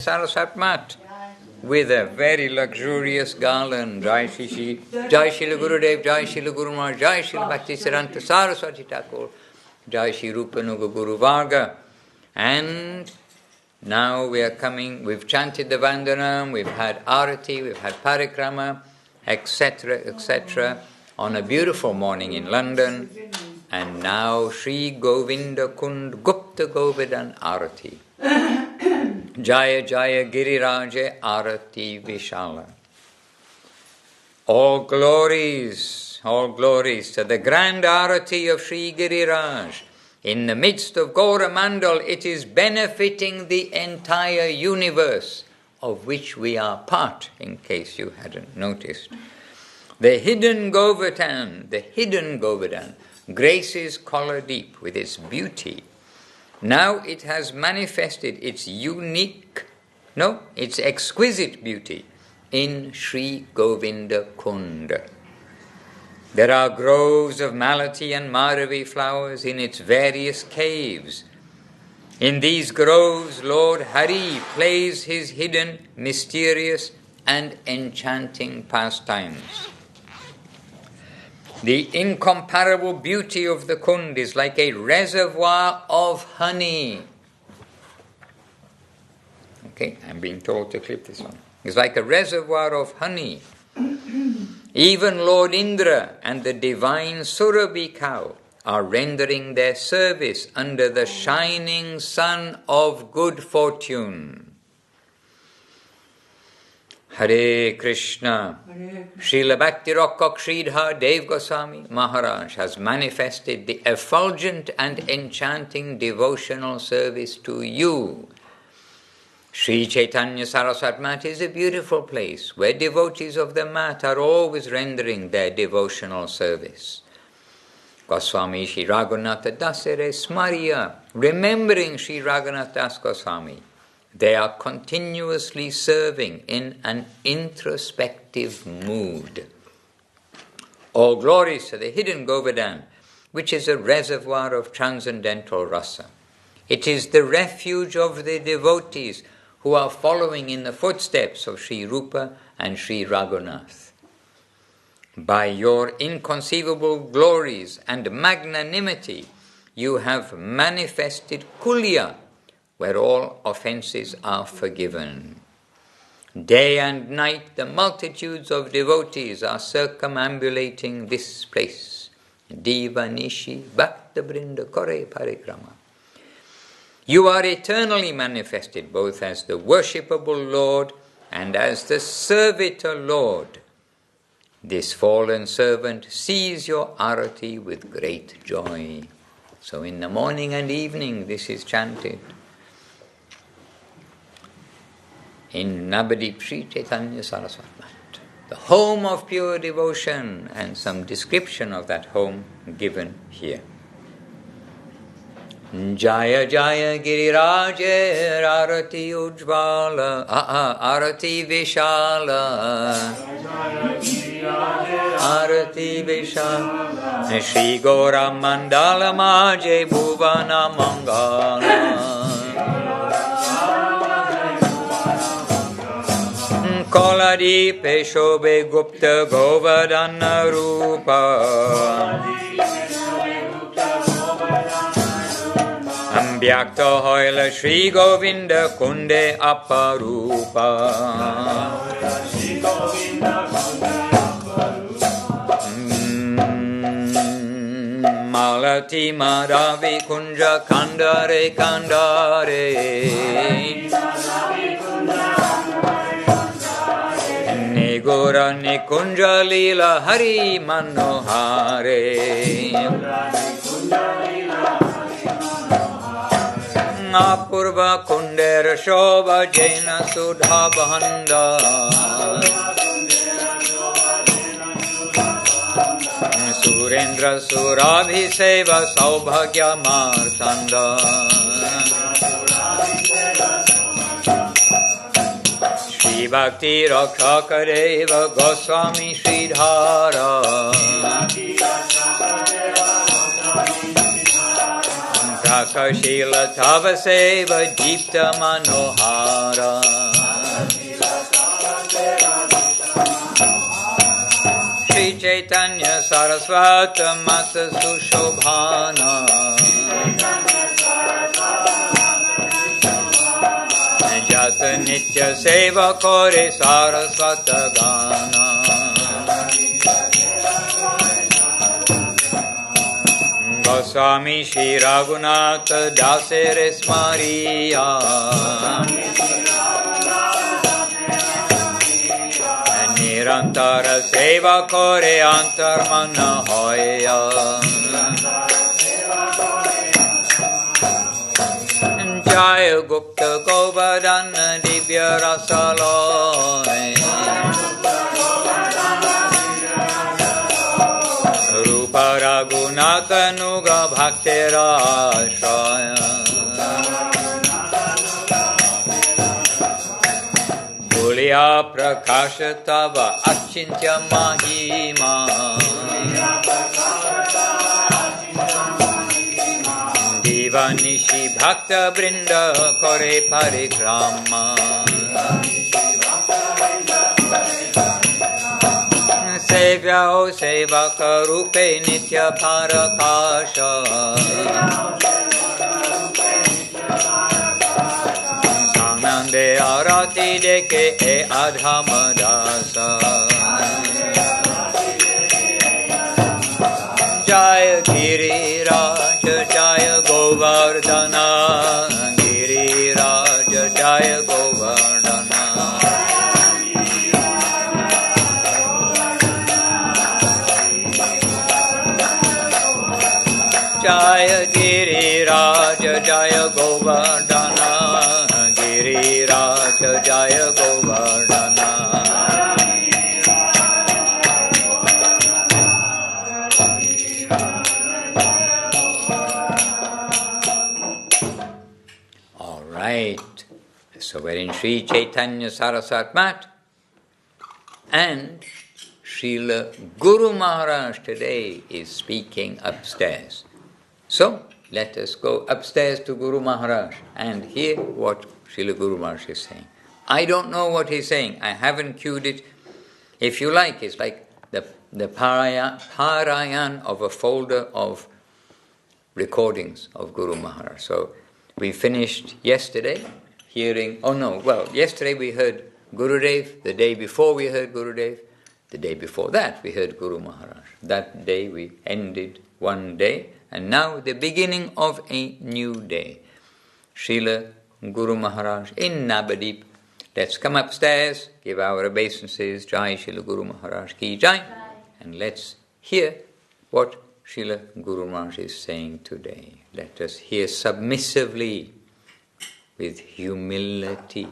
Saraswat mat with a very luxurious garland. Jai Shri Gurudev, Jai Shri Guru Maharaj, Jai Shri Bhakti Siddhanta Saraswati Thakur, Jai Shri Rupanuga Guru Varga. And now we are coming, we've chanted the Vandanam, we've had Arati, we've had Parikrama, etc., etc., on a beautiful morning in London. And now Sri Govinda Kund Gupta Govardhan Arati. Jaya Jaya Giriraja Arati Vishala. All glories to the grand Arati of Sri Giriraj. In the midst of Gauramandal, it is benefiting the entire universe, of which we are part, in case you hadn't noticed. The hidden Govardhan, graces Kolladeep with its beauty. Now it has manifested its exquisite beauty in Sri Govinda Kund. There are groves of Malati and Madhavi flowers in its various caves. In these groves, Lord Hari plays his hidden, mysterious and enchanting pastimes. The incomparable beauty of the Kund is like a reservoir of honey. Okay, I'm being told to clip this one. It's like a reservoir of honey. Even Lord Indra and the divine Surabhi cow are rendering their service under the shining sun of good fortune. Hare Krishna. Srila Bhakti Rockok Sridhar Dev Goswami Maharaj has manifested the effulgent and enchanting devotional service to you. Sri Chaitanya Saraswat Mat is a beautiful place where devotees of the mat are always rendering their devotional service. Goswami Sri Raghunatha Dasere Smarya, remembering Sri Raghunath Das Goswami. They are continuously serving in an introspective mood. All glories to the hidden Govardhan, which is a reservoir of transcendental rasa. It is the refuge of the devotees who are following in the footsteps of Sri Rupa and Sri Raghunath. By your inconceivable glories and magnanimity, you have manifested Kulya, where all offences are forgiven. Day and night the multitudes of devotees are circumambulating this place. Diva Nishi Bhakta Brinda Kore Parikrama. You are eternally manifested both as the worshipable Lord and as the servitor Lord. This fallen servant sees your arati with great joy. So in the morning and evening this is chanted. In Navadip Sri Chaitanya Saraswat Mat, the home of pure devotion, and some description of that home given here. Jaya Jaya Giriraja Arati Ujvala Arati Vishala Arati Vishala Shri Gora Mandala Maje Bhuvana Mangala Kolladeep Shobhe Gupta Govardhana Rupa Ambhyakta Hoila Sri Govinda Kunde Aparupa Malati Madhavi Kunja Kandare Kandare Nigura Nikunja Lila Hari Manohare Apurva Kundera Shobha Jaina Sudha Bhanda Surendra Surabhiseva Saubhagya Martanda Shri Bhakti Rakshakareva Goswami Sridhara Prakashila Tavaseva Jipta Manohara Nara. Shri Chaitanya Saraswata Mata Sushobhana Jata Nitya Seva Kore Saraswata Gana Goswami Shri Raghunatha Daseres Maria Nirantara Seva Kore Antarmana Hoya Jaya Gupta Govardhana Divya Rasaloy Rupa Raghunatha Nuga Bhakti Rashraya Pulya Prakasha Tava Achintya Mahima Divanishi Bhakta Brinda Kore Parikrama Sevya O Sevaka Rupe Nitya Parakasha Sangnande Arati Deke E Adhamadasa Jaya Giri Raja Jaya Govardhana Giri Raja Jaya Govardhana Jaya Giri Raja Jaya Govardhana Giri Raja Jaya Govardhana All right, so we're in Sri Chaitanya Saraswat Mat and Srila Guru Maharaj today is speaking upstairs. So, let us go upstairs to Guru Maharaj and hear what Srila Guru Maharaj is saying. I don't know what he's saying. I haven't cued it. If you like, it's like the parayan of a folder of recordings of Guru Maharaj. So, we finished yesterday hearing, yesterday we heard Gurudev. The day before we heard Gurudev. The day before that we heard Guru Maharaj. That day we ended one day. And now the beginning of a new day. Srila Guru Maharaj in Navadip. Let's come upstairs, give our obeisances. Jai Srila Guru Maharaj ki Jai. And let's hear what Srila Guru Maharaj is saying today. Let us hear submissively with humility.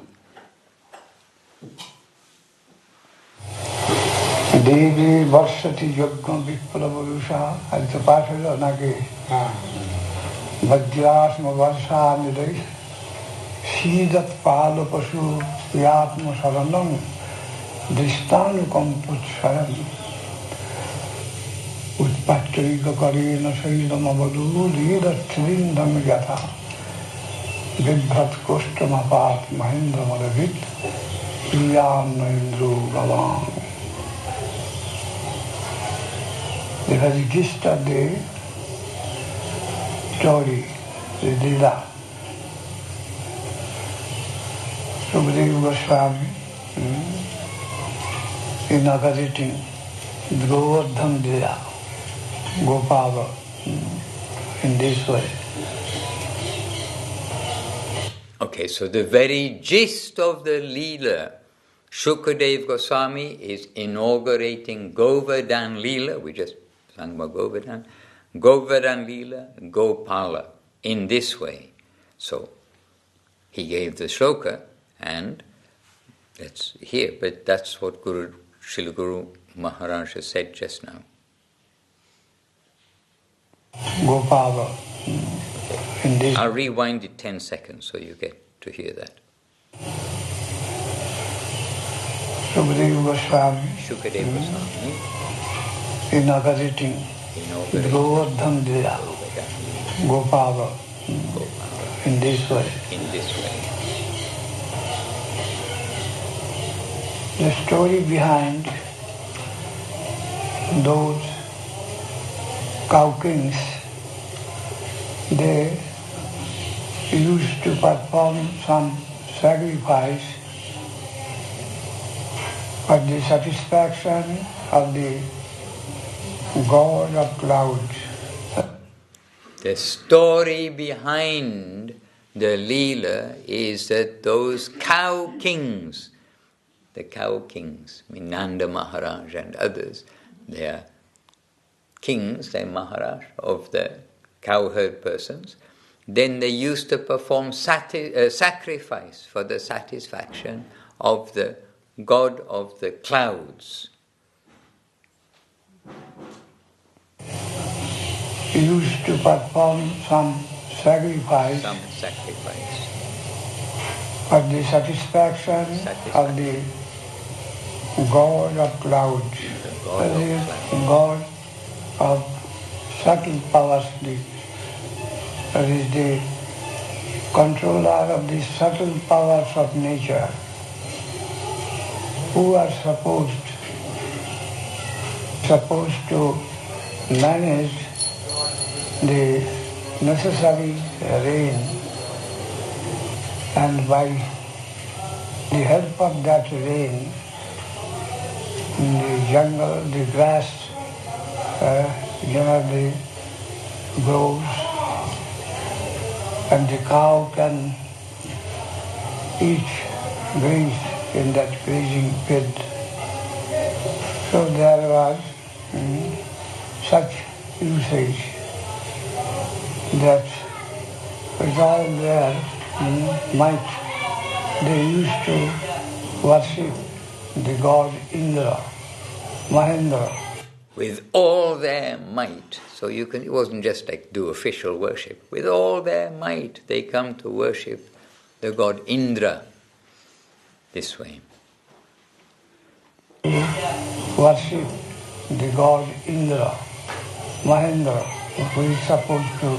Devi Varshati Yagam Viplavarusha Aditapashara Nage Vajrasma Varsha Nidai Sidat Palo Pashu Yatma Saranam Dristan Kampucharam Utpatrika Karina Saidam Abadu Lida Trindam Yata Vibhat Koshtamapat Mahindra Madavit Priyam Naindru Gavan. They had registered the story, the Lila. Sukadeva Goswami is narrating the Govardhan Lila, Gopala, in this way. Okay, so the very gist of the Leela, Shukadeva Goswami is inaugurating Govardhan Leela. We just sang about Govardhan. Govardhan Leela, Gopala, in this way. So, he gave the shloka, and that's here, but that's what Srila Guru Maharaj has said just now. Gopala. I'll rewind it 10 seconds so you get to hear that. Shukadeva Goswami inaugurating Govardhan Lila, Gopala, in this way. The story behind those cow kings, they used to perform some sacrifice for the satisfaction of the god of clouds. The story behind the Leela is that those cow kings, the cow kings, Nanda Maharaj and others, they are kings, they are Maharaj of the cowherd persons. Then they used to perform sacrifice for the satisfaction of the god of the clouds. Used to perform some sacrifice for the satisfaction of the god of clouds, the god of subtle powers, that is the controller of the subtle powers of nature, who are supposed to manage the necessary rain, and by the help of that rain, in the jungle, the grass generally grows, and the cow can eat graze in that grazing pit. So there was such usage that with all their might, they used to worship the god Indra, Mahendra. With all their might, so it wasn't just like do official worship. With all their might, they come to worship the god Indra this way. Worship the god Indra, Mahendra, who is supposed to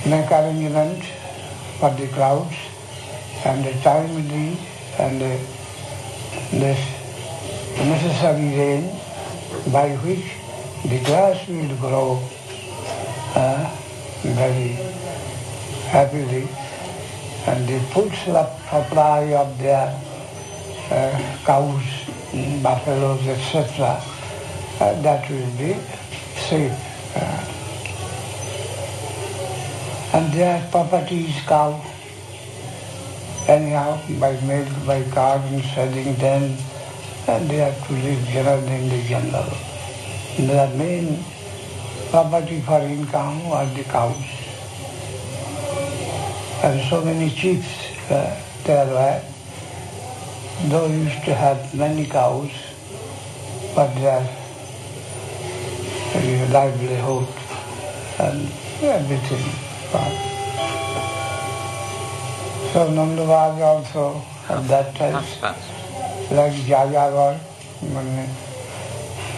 make arrangements for the clouds and the timely and the necessary rain by which the grass will grow very happily, and the food supply of their cows, buffaloes, etc., that will be safe. And their property is cow. Anyhow, by milk, by carving, selling them, and they have to live generally in the jungle. Their main property for income are the cows. And so many chiefs there were. Those used to have many cows, but their livelihood and everything. So Nanda was also at that time, like Jajavar,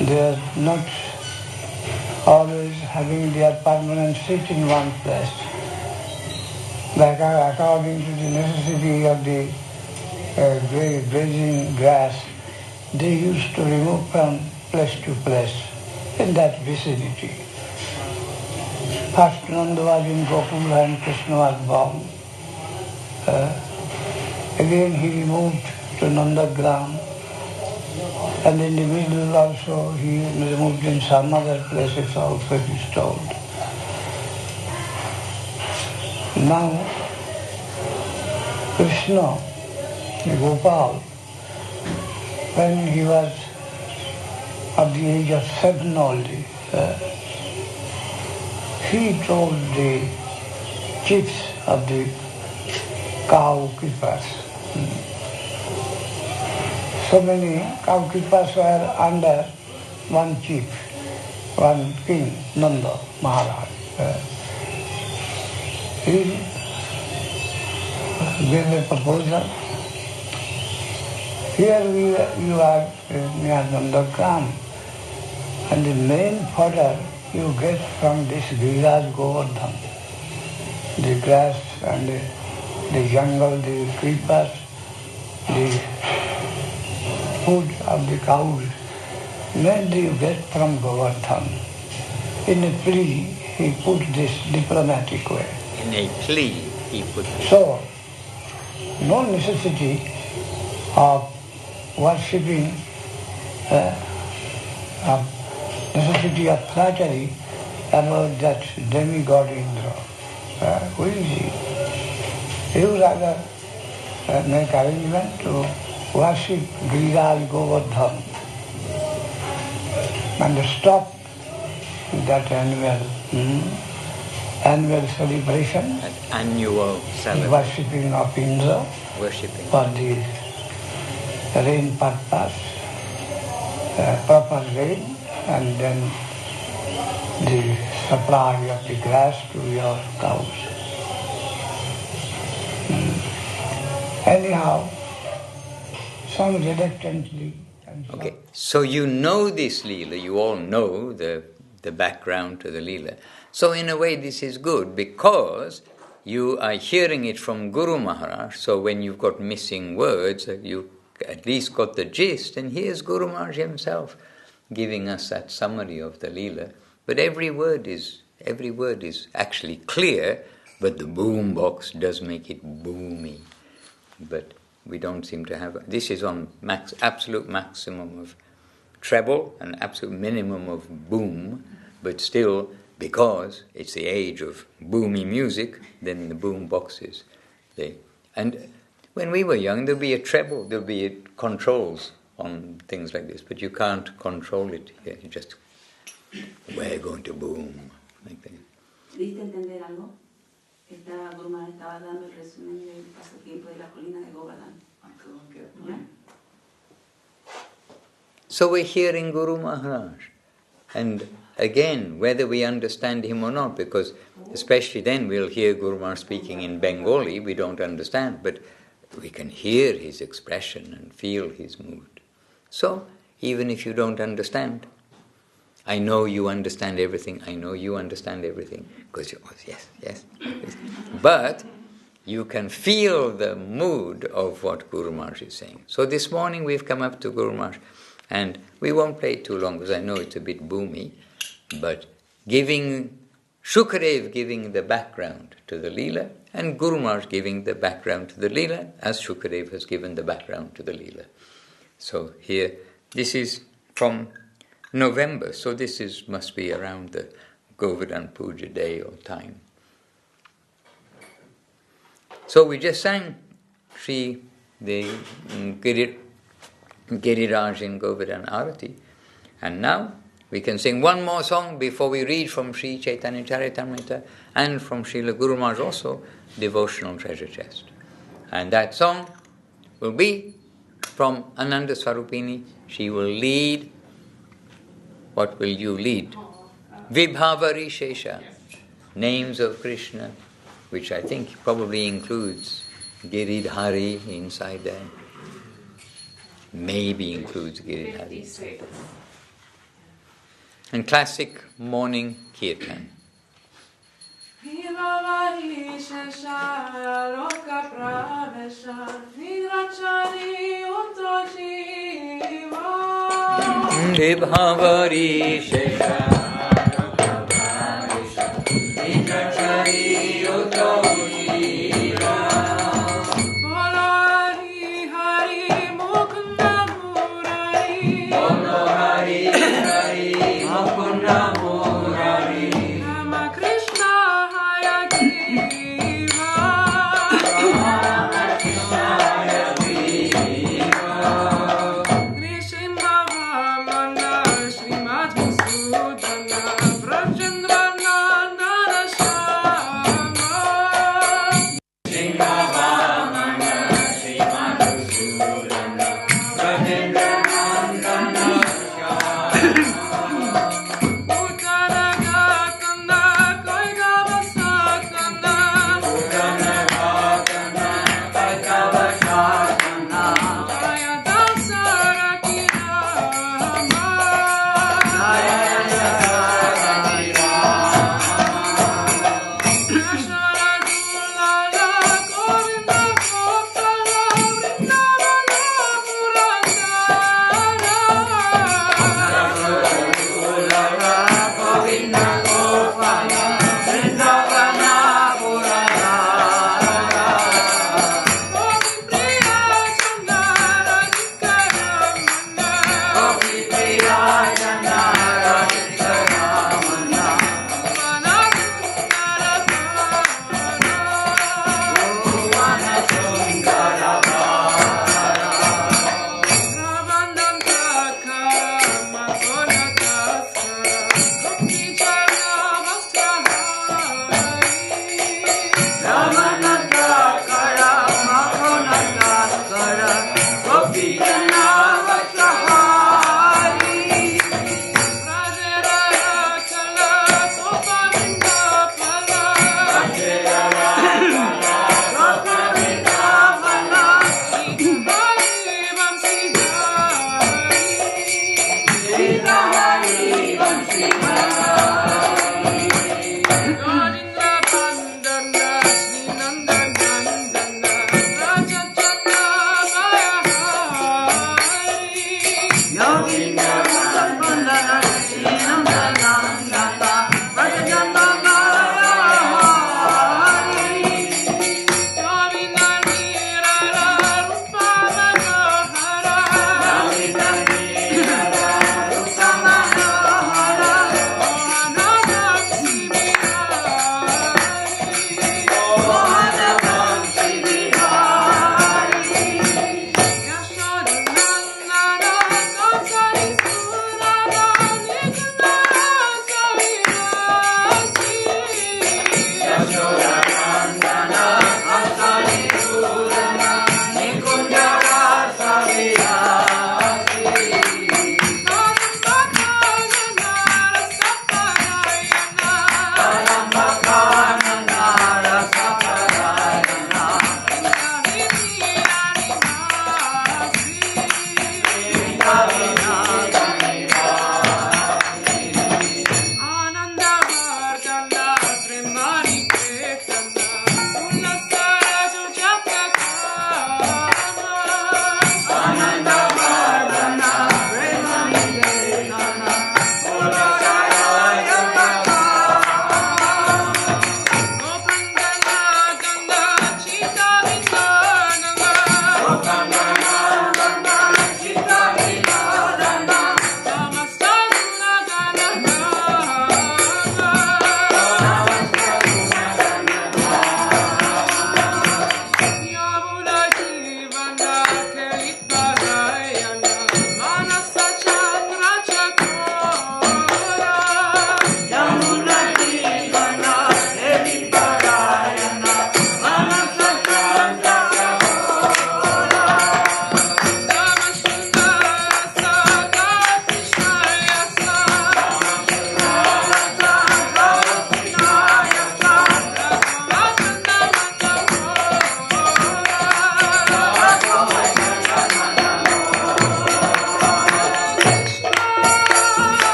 they are not always having their permanent seat in one place. Like according to the necessity of the grazing grass, they used to remove from place to place in that vicinity. First Nanda was in Gokul and Krishna was born. Again he removed to Nandagram, and in the middle also he removed in some other places also, it is told. Now Krishna, Gopal, when he was of the age of 7 only, he told the chiefs of the cow keepers. So many cow keepers were under one chief, one king, Nanda Maharaj. He gave a proposal. Here you are near Nandagram, and the main fodder you get from this Giriraj Govardhan, the grass and the jungle, the creepers, the food of the cows, mainly you get from Govardhan. In a plea, he put this diplomatic way. In a plea, he put this. So, no necessity of worshipping, necessity of flattery about that demigod Indra. Who is he? You rather make arrangement to worship Giriraj Govardhan and stop that annual celebration. An annual celebration. Worshipping of Indra. Worshipping. For the rain purpose, proper rain, and then the supply of the grass to your cows. Anyhow, some reluctantly. Okay, so you know this Leela, you all know the background to the Leela. So in a way this is good because you are hearing it from Guru Maharaj, so when you've got missing words, you at least got the gist, and here's Guru Maharaj himself giving us that summary of the Leela. But every word is actually clear, but the boom box does make it boomy. But we don't seem to have... This is on absolute maximum of treble and absolute minimum of boom, but still, because it's the age of boomy music, then the boom boxes. And when we were young, there'll be a treble, there'll be controls on things like this, but you can't control it here. You just, we're going to boom. Like that. ¿Diste entender algo? Guru Maharaj estaba dando el resumen del pasatiempo de la colina de Govardhan. So we're hearing Guru Maharaj. And again, whether we understand him or not, because especially then we'll hear Guru Maharaj speaking in Bengali, we don't understand, but we can hear his expression and feel his mood. So, even if you don't understand, I know you understand everything, I know you understand everything, because you yes. But you can feel the mood of what Guru Maharaj is saying. So this morning we've come up to Guru Maharaj, and we won't play it too long because I know it's a bit boomy, but Shukadev giving the background to the Leela, and Guru Maharaj giving the background to the Leela, as Shukadev has given the background to the Leela. So here, this is from November, so this must be around the Govardhan Puja day or time. So we just sang the Giriraj in Govardhan Arati, and now we can sing one more song before we read from Sri Chaitanya Charitamrita and from Srila Guru Maharaj also, Devotional Treasure Chest. And that song will be from Ananda Swarupini. She will lead. What will you lead? Vibhavari Shesha, names of Krishna, which I think probably includes Giridhari inside there. Maybe includes Giridhari. And classic morning kirtan. Vibhavari Shesha Loka Pravesha Nidrachari Utto Jiva Vibhavari Shesha Loka Pravesha Nidrachari Utto Jiva Bolo Hari Hari Mukunda Murari Bolo Hari Hari Mukunda Murari Rama Krishna Hayagiva Rama Krishna Hayagiva Krishna Bhamana Sri Madhusudan Brajendra Nandana Shama Sringa Vamana Sri Madhusudan Rajendra Nandana Shama Uttara Gatana Kaigava Satana Jaya Dasarati Rama Dasara Dulala Govinda Gopala Vrindavana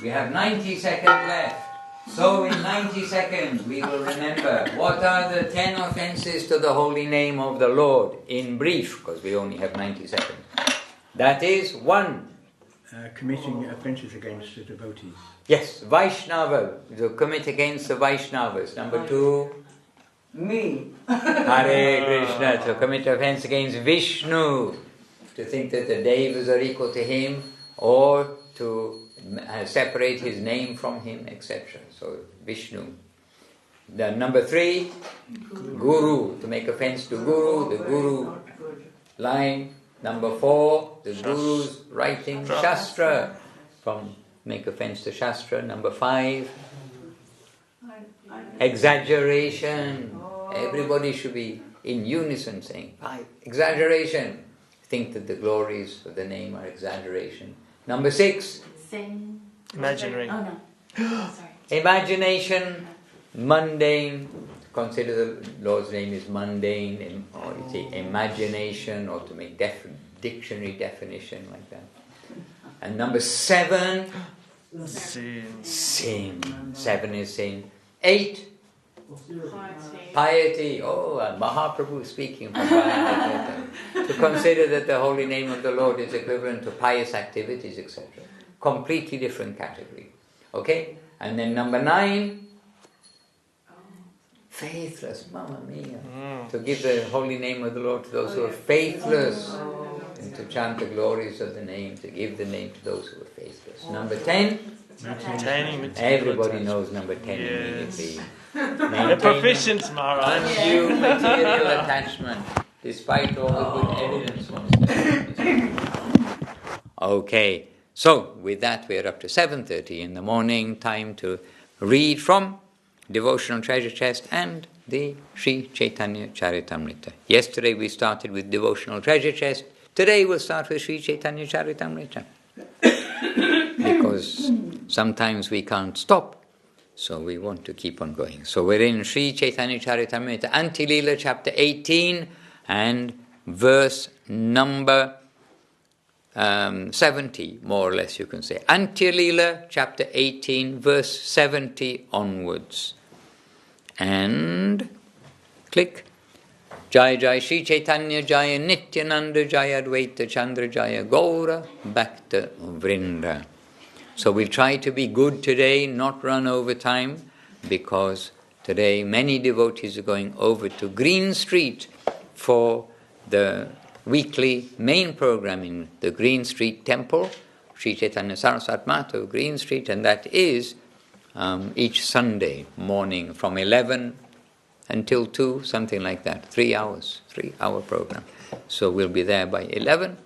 We have 90 seconds left. So in 90 seconds we will remember what are the 10 offenses to the holy name of the Lord, in brief, because we only have 90 seconds. That is 1. Committing offences against the devotees. Yes, Vaishnava, to commit against the Vaishnavas. Number 2. Me. Hare Krishna, to commit offense against Vishnu, to think that the devas are equal to him, or to separate his name from him, etc. So Vishnu. Then number 3, Guru, to make offense to Guru, the Guru line. Number 4, the Guru's writing Shastra, from make offense to Shastra. Number 5, exaggeration. Everybody should be in unison saying 5, exaggeration. Think that the glories of the name are exaggeration. Number 6, Sin. Imaginary. Oh no. Sorry. imagination, mundane. Consider the Lord's name is mundane, or you say imagination, or to make dictionary definition like that. And number 7, Sin. sin. 7 is sin. 8, Piety. piety. Oh, Mahaprabhu speaking from Bhagavad. To consider that the holy name of the Lord is equivalent to pious activities, etc. Completely different category. Okay? And then number 9, faithless, Mamma Mia. To give the holy name of the Lord to those who are faithless, and to chant the glories of the name, to give the name to those who are faithless. Number 10, Maintaining material everybody attachment. knows number 10 Yes. immediately. They're Maintaining proficient, Maharaj. undue material attachment, despite all the good evidence. Okay, so with that we are up to 7:30 in the morning, time to read from Devotional Treasure Chest and the Sri Chaitanya Charitamrita. Yesterday we started with Devotional Treasure Chest. Today we'll start with Sri Chaitanya Charitamrita. Because sometimes we can't stop, so we want to keep on going. So we're in Sri Chaitanya Charitamrita, Antilila chapter 18 and verse number 70, more or less you can say. Antilila chapter 18, verse 70 onwards. And click. Jai Jai Shri Chaitanya Jaya Nityananda Jaya Advaita Chandra Jaya Gaura Bhakta Vrinda. So we'll try to be good today, not run over time, because today many devotees are going over to Green Street for the weekly main program in the Green Street Temple, Sri Chaitanya Saraswat Mata of Green Street, and that is each Sunday morning from 11 until 2, something like that, 3 hours, 3-hour program. So we'll be there by 11.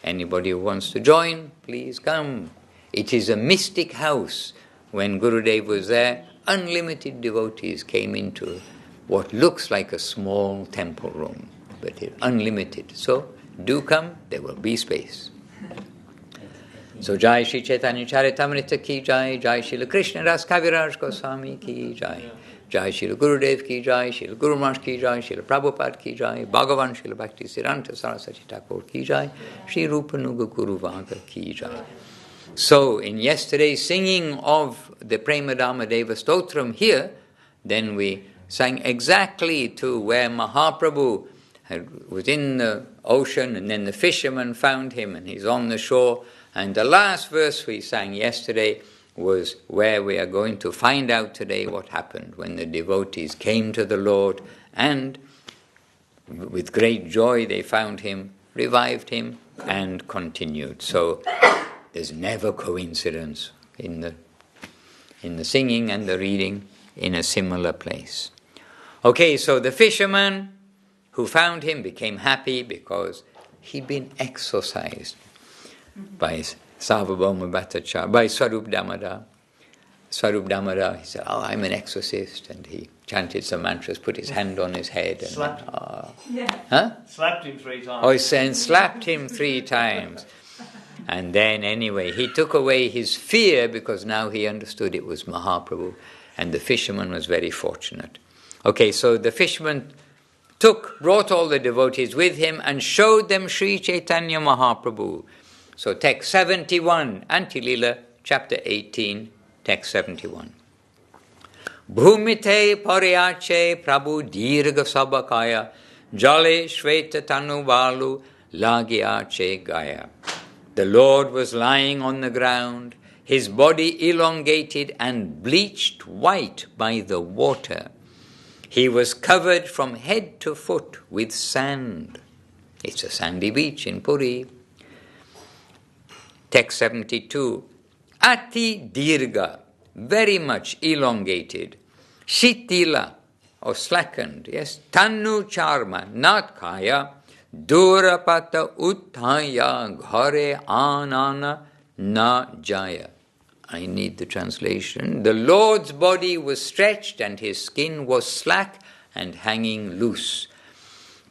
Anybody who wants to join, please come. It is a mystic house. When Gurudev was there, unlimited devotees came into what looks like a small temple room, but it's unlimited. So do come, there will be space. So Jai Shri Chaitanya Charitamrita ki Jai, Jai Srila Krishna Ras Kaviraj Goswami ki Jai, Jai Srila Gurudev ki Jai, Srila Guru Maharaj ki Jai, Srila Prabhupada ki Jai, Bhagavan Srila Bhakti Siddhanta Saraswati Thakur ki Jai, Sri Rupanuga Guru Vaga ki Jai. So in yesterday's singing of the Premadama Deva Stotram here, then we sang exactly to where Mahaprabhu was in the ocean, and then the fisherman found him and he's on the shore. And the last verse we sang yesterday was where we are going to find out today what happened when the devotees came to the Lord, and with great joy they found him, revived him, and continued. So there's never coincidence in the singing and the reading in a similar place. Okay, so the fisherman who found him became happy because he'd been exorcised by Sarvabhauma Bhattacharya, by Swarup Damodar. Swarup Damodar, he said, "Oh, I'm an exorcist," and he chanted some mantras, put his hand on his head, and Slapped slapped him 3 times. Oh, he said, slapped him 3 times. And then anyway, he took away his fear because now he understood it was Mahaprabhu, and the fisherman was very fortunate. Okay, so the fisherman brought all the devotees with him and showed them Sri Chaitanya Mahaprabhu. So text 71, Antilila, chapter 18, text 71. Bhumite paryache prabhu dirga sabakaya, jale shveta tanu balu lagyache gaya. The Lord was lying on the ground, his body elongated and bleached white by the water. He was covered from head to foot with sand. It's a sandy beach in Puri. Text 72. Ati dirga, very much elongated. Shitila, or slackened, yes. Tanu charma, not kaya. Durapata uttaya ghare anana na jaya. I need the translation. The Lord's body was stretched and his skin was slack and hanging loose.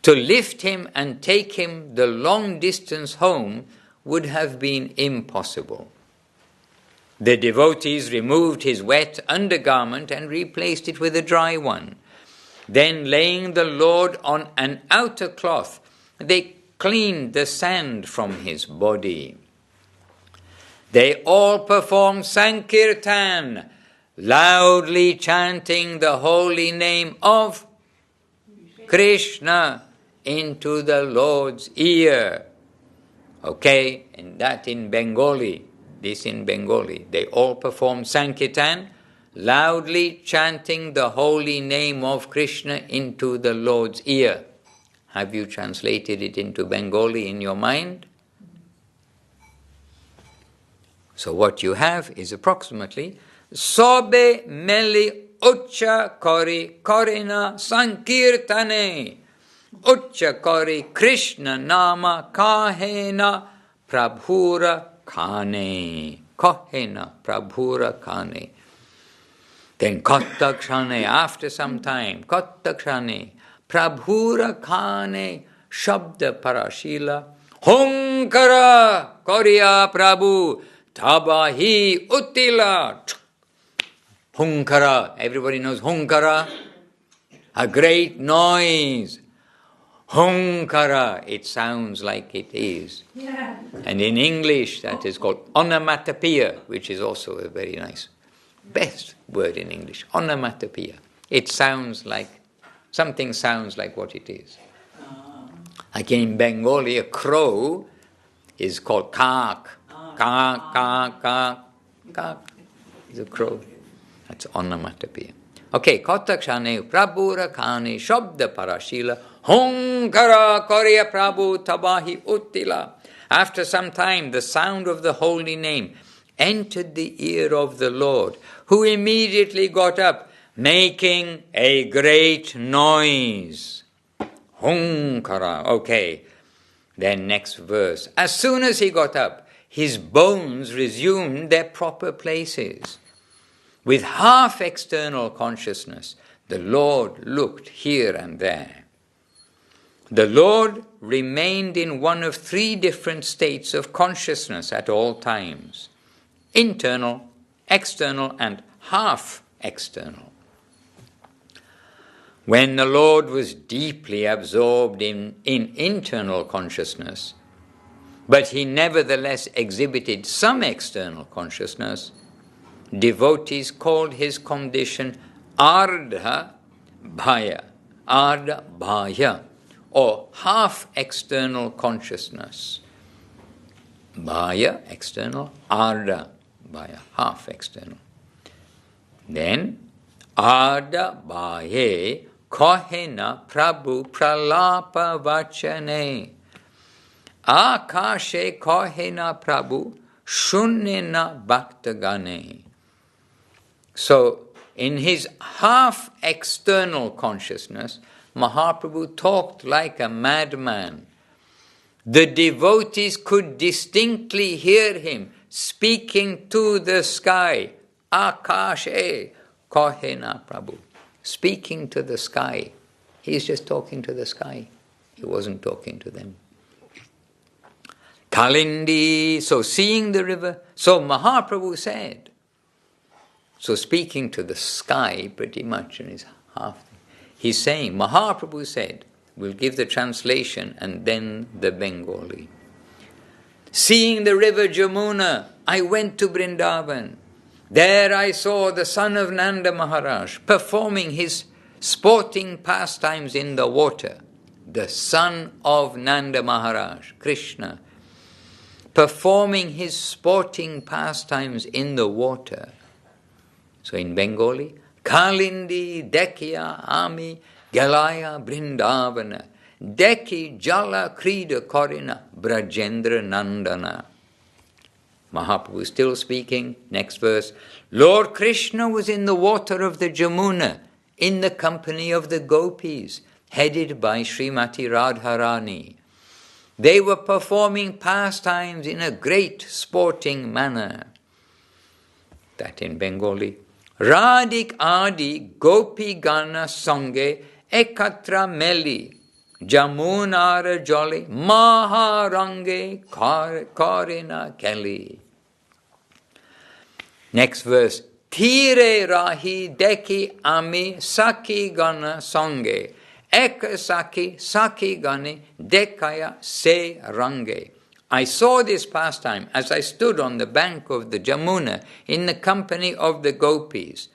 To lift him and take him the long distance home would have been impossible. The devotees removed his wet undergarment and replaced it with a dry one. Then, laying the Lord on an outer cloth, they cleaned the sand from his body. They all performed Sankirtan, loudly chanting the holy name of Krishna into the Lord's ear. Okay, and that in Bengali, this in Bengali. They all performed Sankirtan, loudly chanting the holy name of Krishna into the Lord's ear. Have you translated it into Bengali in your mind? So what you have is approximately Sobe meli uccha kori korina sankirtane uccha kori Krishna nama kahena prabhura khane. Kahena prabhura khane. Then Kattakshane, after some time, Kattakshane, Prabhura Khane, Shabda Parashila, Hunkara Koriya Prabhu, Tabahi Uttila. Hunkara, everybody knows Hunkara, a great noise. Hunkara, it sounds like it is. Yeah. And in English, that is called onomatopoeia, which is also a very nice, best word in English, onomatopoeia. It sounds like, something sounds like what it is. Like in Bengali, a crow is called kak. Kak, kak, kak, kak. It's a crow. That's onomatopoeia. Okay, Kattakshane, Prabhura Khane, Shabda Parashila, Hunkara Koriya Prabhu Tabahi Uttila. After some time, the sound of the holy name entered the ear of the Lord, who immediately got up, making a great noise. Hunkara. Okay. Then next verse. As soon as he got up, his bones resumed their proper places. With half external consciousness, the Lord looked here and there. The Lord remained in one of three different states of consciousness at all times: internal, external, and half external. When the Lord was deeply absorbed in internal consciousness, but he nevertheless exhibited some external consciousness, devotees called his condition Ardha Bhaya, Ardha Bhaya, or half external consciousness. Bhaya, external, Ardha Bhaya, half external. Then, Ardha Bhaye Kohena Prabhu Pralapa Vachane. Akashe Kohena Prabhu Shunnena Bhaktagane. So, in his half external consciousness, Mahaprabhu talked like a madman. The devotees could distinctly hear him speaking to the sky. Akashe Kohena Prabhu. Speaking to the sky. He's just talking to the sky. He wasn't talking to them. Kalindi, so seeing the river, so Mahaprabhu said. So speaking to the sky pretty much in his half. He's saying, Mahaprabhu said, we'll give the translation and then the Bengali. Seeing the river Jamuna, I went to Vrindavan. There I saw the son of Nanda Maharaj performing his sporting pastimes in the water. The son of Nanda Maharaj, Krishna, performing his sporting pastimes in the water. So in Bengali, Kalindi Dekya Ami Galaya Brindavana Deki Jala Krida Korina Brajendra Nandana. Mahaprabhu still speaking. Next verse. Lord Krishna was in the water of the Jamuna, in the company of the gopis, headed by Srimati Radharani. They were performing pastimes in a great sporting manner. That in Bengali. Radhik Adi Gopi Gana Sange Ekatra Meli Jamunara Jolly Maharange Karina Kelly. Next verse. Tire Rahi Deki Ami Saki Gana Sange Ek Saki Gani Dekaya Se Range. I saw this pastime as I stood on the bank of the Jamuna in the company of the gopis.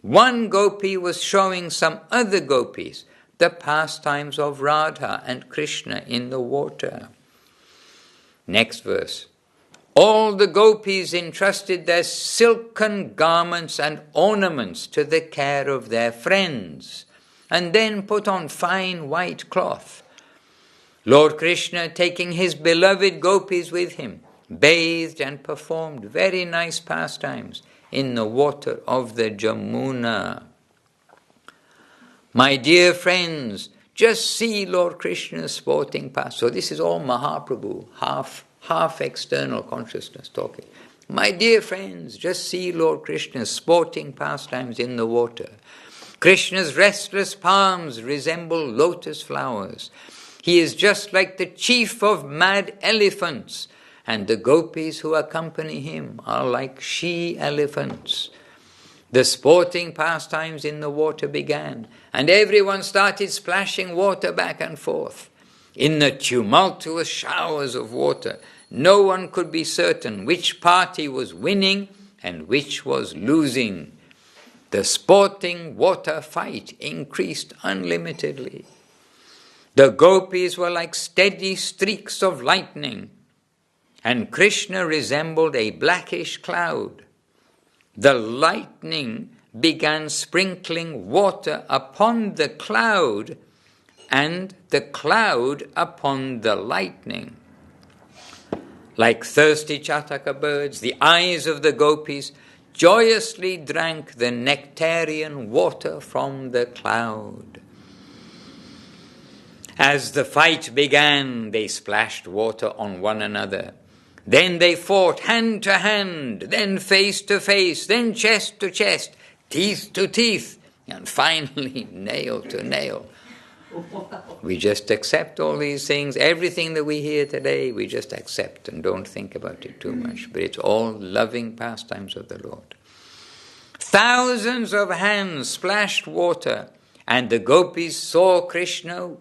One gopi was showing some other gopis the pastimes of Radha and Krishna in the water. Next verse. All the gopis entrusted their silken garments and ornaments to the care of their friends, and then put on fine white cloth. Lord Krishna, taking his beloved gopis with him, bathed and performed very nice pastimes in the water of the Jamuna. My dear friends, just see Lord Krishna's sporting pastimes. So this is all Mahaprabhu, half external consciousness talking. My dear friends, just see Lord Krishna's sporting pastimes in the water. Krishna's restless palms resemble lotus flowers. He is just like the chief of mad elephants, and the gopis who accompany him are like she-elephants. The sporting pastimes in the water began, and everyone started splashing water back and forth. In the tumultuous showers of water, no one could be certain which party was winning and which was losing. The sporting water fight increased unlimitedly. The gopis were like steady streaks of lightning, and Krishna resembled a blackish cloud. The lightning began sprinkling water upon the cloud, and the cloud upon the lightning. Like thirsty chataka birds, the eyes of the gopis joyously drank the nectarian water from the cloud. As the fight began, they splashed water on one another. Then they fought hand to hand, then face to face, then chest to chest, teeth to teeth, and finally nail to nail. We just accept all these things. Everything that we hear today, we just accept and don't think about it too much. But it's all loving pastimes of the Lord. Thousands of hands splashed water, and the gopis saw Krishna,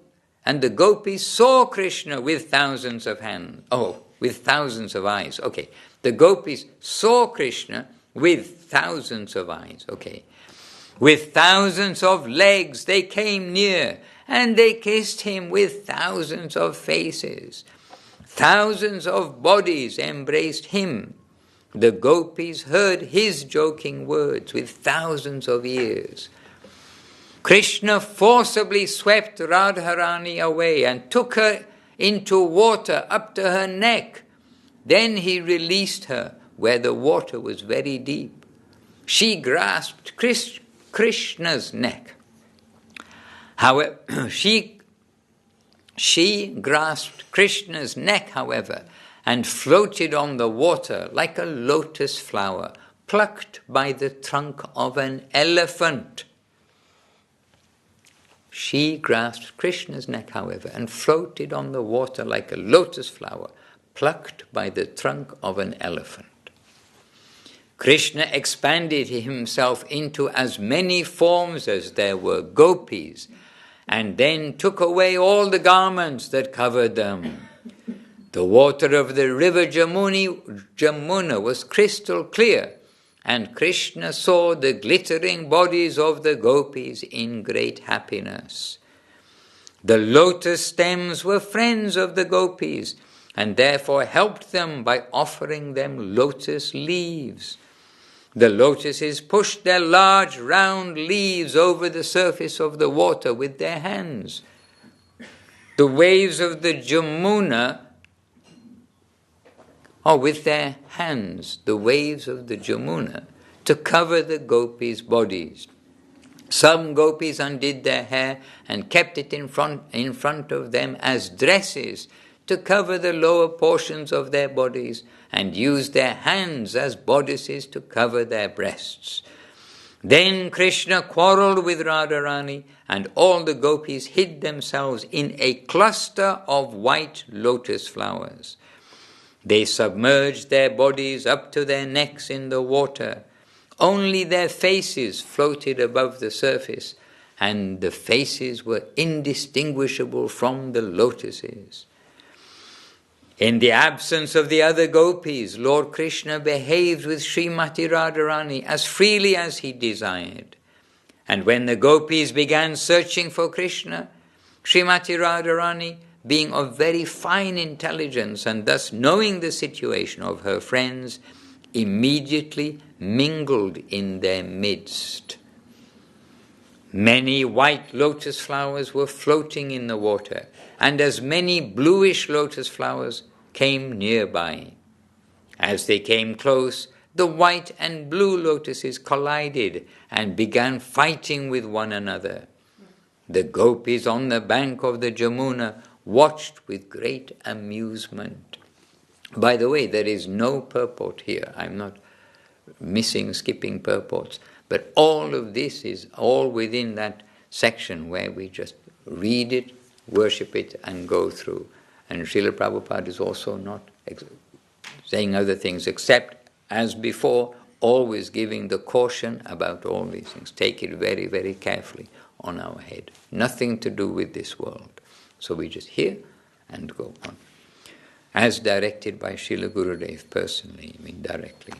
with thousands of hands. Oh, with thousands of eyes. Okay. The gopis saw Krishna with thousands of eyes. Okay. With thousands of legs they came near, and they kissed him with thousands of faces. Thousands of bodies embraced him. The gopis heard his joking words with thousands of ears. Krishna forcibly swept Radharani away and took her into water up to her neck. Then he released her where the water was very deep. She grasped Krishna's neck. However, she grasped Krishna's neck, however, and floated on the water like a lotus flower, plucked by the trunk of an elephant. She grasped Krishna's neck, however, and floated on the water like a lotus flower, plucked by the trunk of an elephant. Krishna expanded himself into as many forms as there were gopis, and then took away all the garments that covered them. The water of the river Jamuna was crystal clear, and Krishna saw the glittering bodies of the gopis in great happiness. The lotus stems were friends of the gopis, and therefore helped them by offering them lotus leaves. The lotuses pushed their large round leaves over the surface of the water with their hands. The waves of the Jamuna, with their hands, the waves of the Jamuna, to cover the gopis' bodies. Some gopis undid their hair and kept it in front of them as dresses to cover the lower portions of their bodies, and used their hands as bodices to cover their breasts. Then Krishna quarrelled with Radharani, and all the gopis hid themselves in a cluster of white lotus flowers. They submerged their bodies up to their necks in the water. Only their faces floated above the surface, and the faces were indistinguishable from the lotuses. In the absence of the other gopis, Lord Krishna behaved with Srimati Radharani as freely as he desired. And when the gopis began searching for Krishna, Srimati Radharani, being of very fine intelligence and thus knowing the situation of her friends, immediately mingled in their midst. Many white lotus flowers were floating in the water, and as many bluish lotus flowers came nearby. As they came close, the white and blue lotuses collided and began fighting with one another. The gopis on the bank of the Jamuna watched with great amusement. By the way, there is no purport here. I'm not skipping purports. But all of this is all within that section where we just read it, worship it, and go through. And Srila Prabhupada is also not saying other things except, as before, always giving the caution about all these things. Take it very, very carefully on our head. Nothing to do with this world. So we just hear and go on. As directed by Srila Gurudev personally, directly.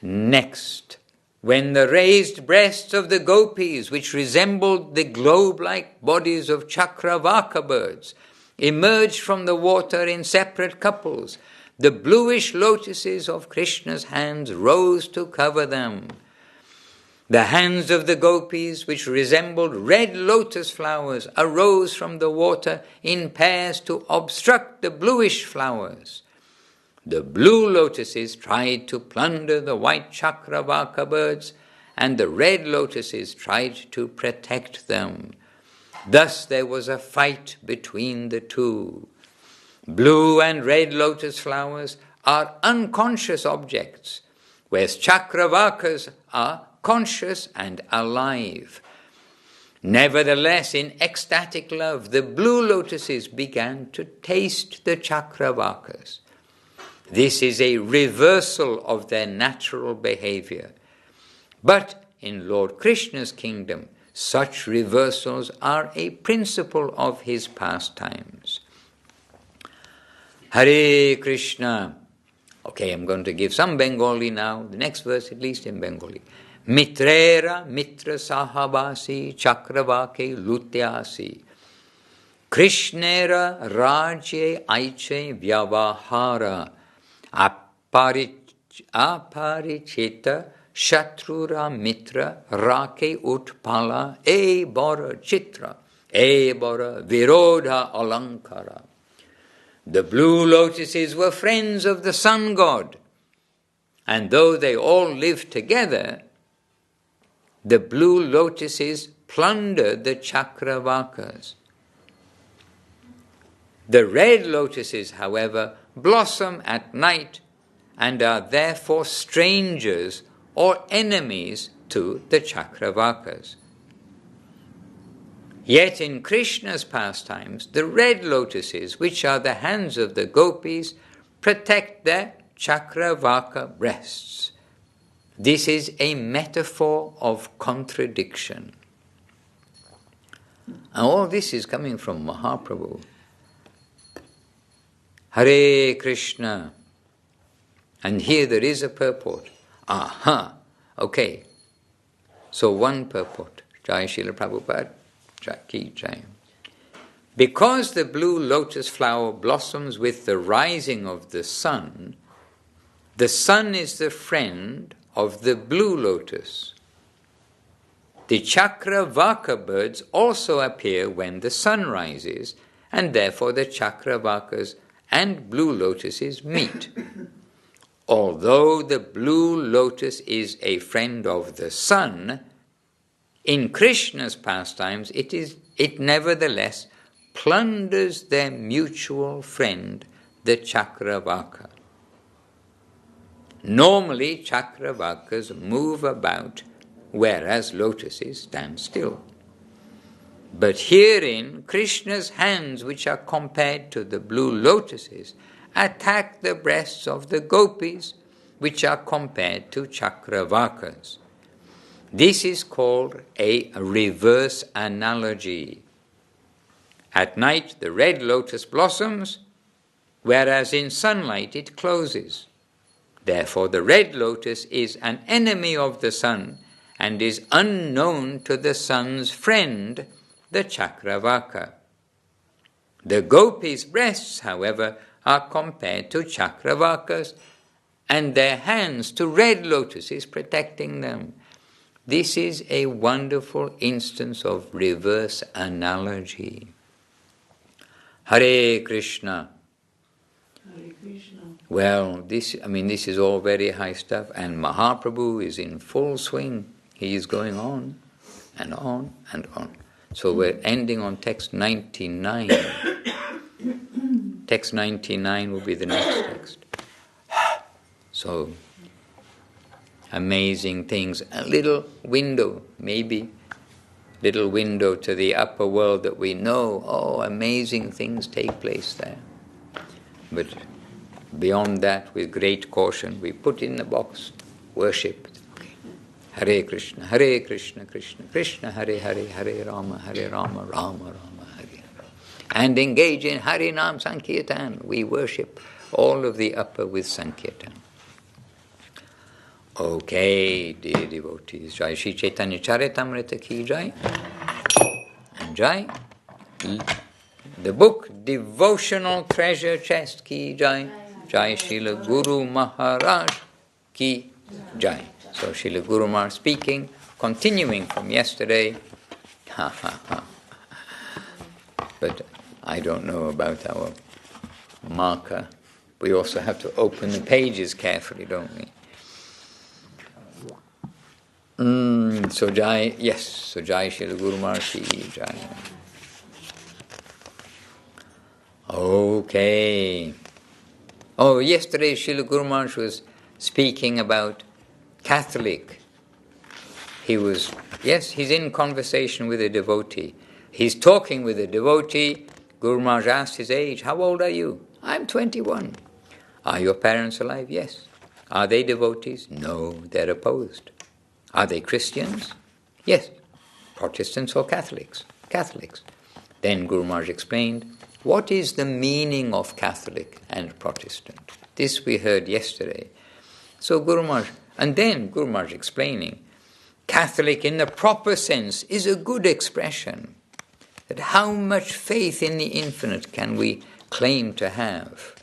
Next, when the raised breasts of the gopis, which resembled the globe-like bodies of Chakravaka birds, emerged from the water in separate couples, the bluish lotuses of Krishna's hands rose to cover them. The hands of the gopis, which resembled red lotus flowers, arose from the water in pairs to obstruct the bluish flowers. The blue lotuses tried to plunder the white Chakravaka birds, and the red lotuses tried to protect them. Thus there was a fight between the two. Blue and red lotus flowers are unconscious objects, whereas Chakravakas are conscious and alive. Nevertheless, in ecstatic love, the blue lotuses began to taste the Chakravakas. This is a reversal of their natural behavior. But in Lord Krishna's kingdom, such reversals are a principle of his pastimes. Hare Krishna. Okay, I'm going to give some Bengali now. The next verse at least in Bengali. Mitrera mitra sahabasi chakravake lutyasi. Krishnera rajye aiche vyavahara. Aparichita shatrura mitra rake utpala e bora chitra e bora virodha alankara. The blue lotuses were friends of the sun god, and though they all lived together, the blue lotuses plundered the Chakravakas. The red lotuses, however, blossom at night and are therefore strangers or enemies to the Chakravakas. Yet in Krishna's pastimes, the red lotuses, which are the hands of the gopis, protect their Chakravaka breasts. This is a metaphor of contradiction. And all this is coming from Mahaprabhu. Hare Krishna. And here there is a purport. Aha, okay. So one purport. Jai Srila Prabhupada. Jai Ki Jai. Because the blue lotus flower blossoms with the rising of the sun is the friend of the blue lotus. The Chakravaka birds also appear when the sun rises, and therefore the Chakravakas and blue lotuses meet. Although the blue lotus is a friend of the sun, In Krishna's pastimes, it nevertheless plunders their mutual friend, the Chakravaka. Normally, Chakravakas move about, whereas lotuses stand still. But herein, Krishna's hands, which are compared to the blue lotuses, attack the breasts of the gopis, which are compared to Chakravakas. This is called a reverse analogy. At night, the red lotus blossoms, whereas in sunlight it closes. Therefore, the red lotus is an enemy of the sun and is unknown to the sun's friend, the Chakravaka. The gopis' breasts, however, are compared to Chakravakas, and their hands to red lotuses protecting them. This is a wonderful instance of reverse analogy. Hare Krishna. Hare Krishna. Well, this is all very high stuff, and Mahaprabhu is in full swing. He is going on and on and on. So we're ending on text 99. Text 99 will be the next text. So, amazing things. A little window, maybe. Little window to the upper world that we know. Oh, amazing things take place there. But beyond that, with great caution, we put in the box, worship. Okay. Hare Krishna, Krishna Krishna, Hare Hare, Hare Rama, Rama Rama, Hare. And engage in Harinam Sankirtan. We worship all of the upper with Sankirtan. Okay, dear devotees. Jai Shri Chaitanya Charitamrita ki jai. And jai. The book Devotional Treasure Chest ki jai. Jai Srila Guru Maharaj ki jai. So Srila Guru Maharaj speaking, continuing from yesterday. But I don't know about our marker. We also have to open the pages carefully, don't we? So Jai Srila Guru Maharaj ki jai. Okay. Oh, yesterday Srila Guru Maharaj was speaking about Catholic. He's in conversation with a devotee. He's talking with a devotee. Guru Maharaj asked his age. How old are you? I'm 21. Are your parents alive? Yes. Are they devotees? No, they're opposed. Are they Christians? Yes. Protestants or Catholics? Catholics. Then Guru Maharaj explained, what is the meaning of Catholic and Protestant? This we heard yesterday. So Guru Maharaj explaining, Catholic in the proper sense is a good expression. That how much faith in the infinite can we claim to have?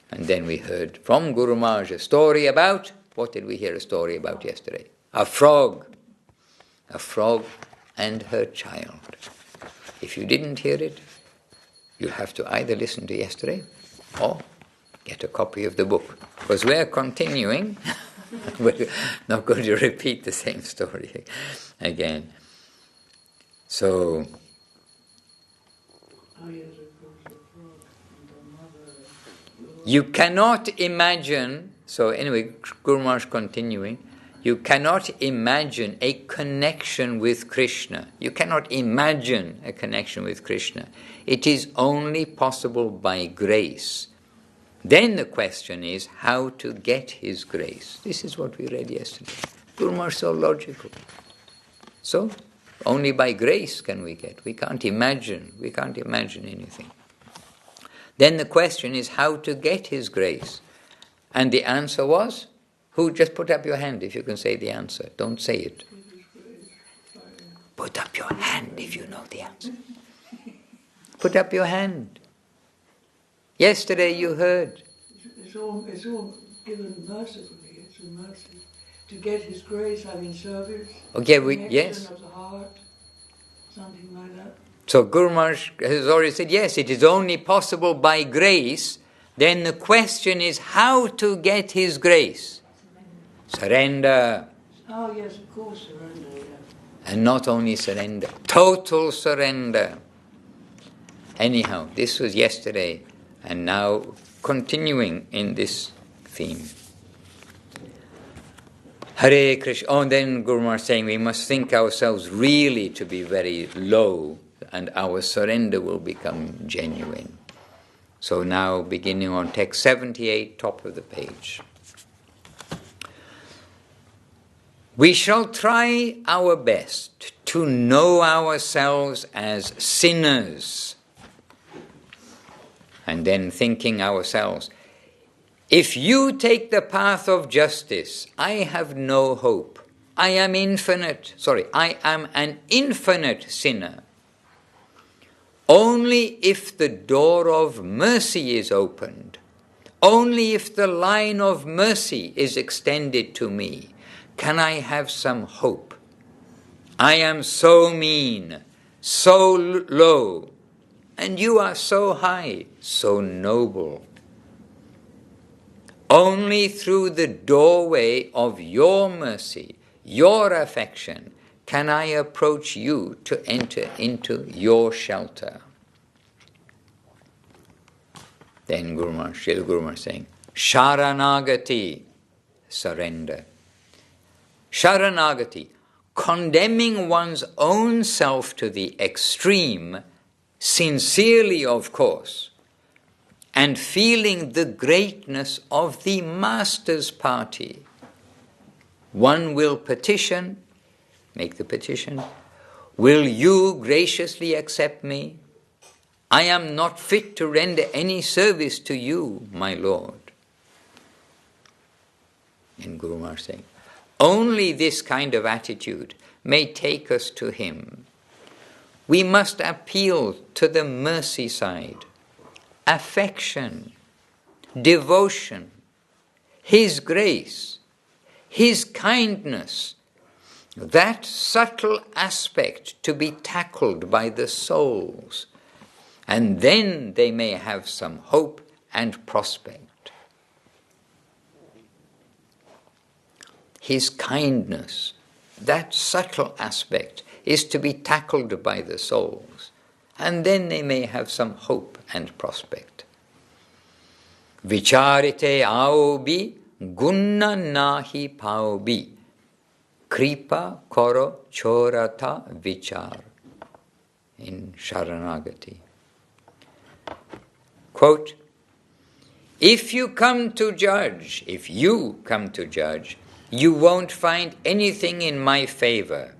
And then we heard from Guru Maharaj a story about, what did we hear a story about yesterday? A frog and her child. If you didn't hear it, you have to either listen to yesterday or get a copy of the book. Because we're continuing, we're not going to repeat the same story again. So, you cannot imagine, so anyway, Guru Maharaj continuing, you cannot imagine a connection with Krishna. You cannot imagine a connection with Krishna. It is only possible by grace. Then the question is how to get his grace. This is what we read yesterday. Guru Maharaj is so logical. So, only by grace can we get. We can't imagine anything. Then the question is how to get his grace. And the answer was, who just put up your hand if you can say the answer. Don't say it. Put up your hand if you know the answer. Put up your hand. Yesterday you heard. It's all given mercifully. It's a mercy. To get his grace, having service. Okay, yes. Of the heart, something like that. So Guru Maharaj has already said, yes, it is only possible by grace. Then the question is how to get his grace. Surrender. Oh yes, of course, surrender, yeah. And not only surrender, total surrender. Anyhow, this was yesterday, and now continuing in this theme. Hare Krishna. Oh, then Guru Maharaj saying we must think ourselves really to be very low, and our surrender will become genuine. So now beginning on text 78, top of the page. We shall try our best to know ourselves as sinners. And then thinking ourselves, if you take the path of justice, I have no hope. I am an infinite sinner. Only if the door of mercy is opened, only if the line of mercy is extended to me, can I have some hope. I am so mean, so low, and you are so high, so noble. Only through the doorway of your mercy, your affection, can I approach you to enter into your shelter. Then Srila Guru Maharaj saying, Sharanagati, surrender. Sharanagati, condemning one's own self to the extreme, sincerely of course, and feeling the greatness of the Master's party. One will petition, make the petition, will you graciously accept me? I am not fit to render any service to you, my Lord. And Guru Maharaj saying, only this kind of attitude may take us to him. We must appeal to the mercy side, affection, devotion, his grace, his kindness, that subtle aspect to be tackled by the souls, and then they may have some hope and prospect. His kindness, that subtle aspect, is to be tackled by the souls, and then they may have some hope and prospect. Vicharite aobi gunna nahi paobi kripa koro chorata vichar in Sharanagati. Quote, if you come to judge, you won't find anything in my favor.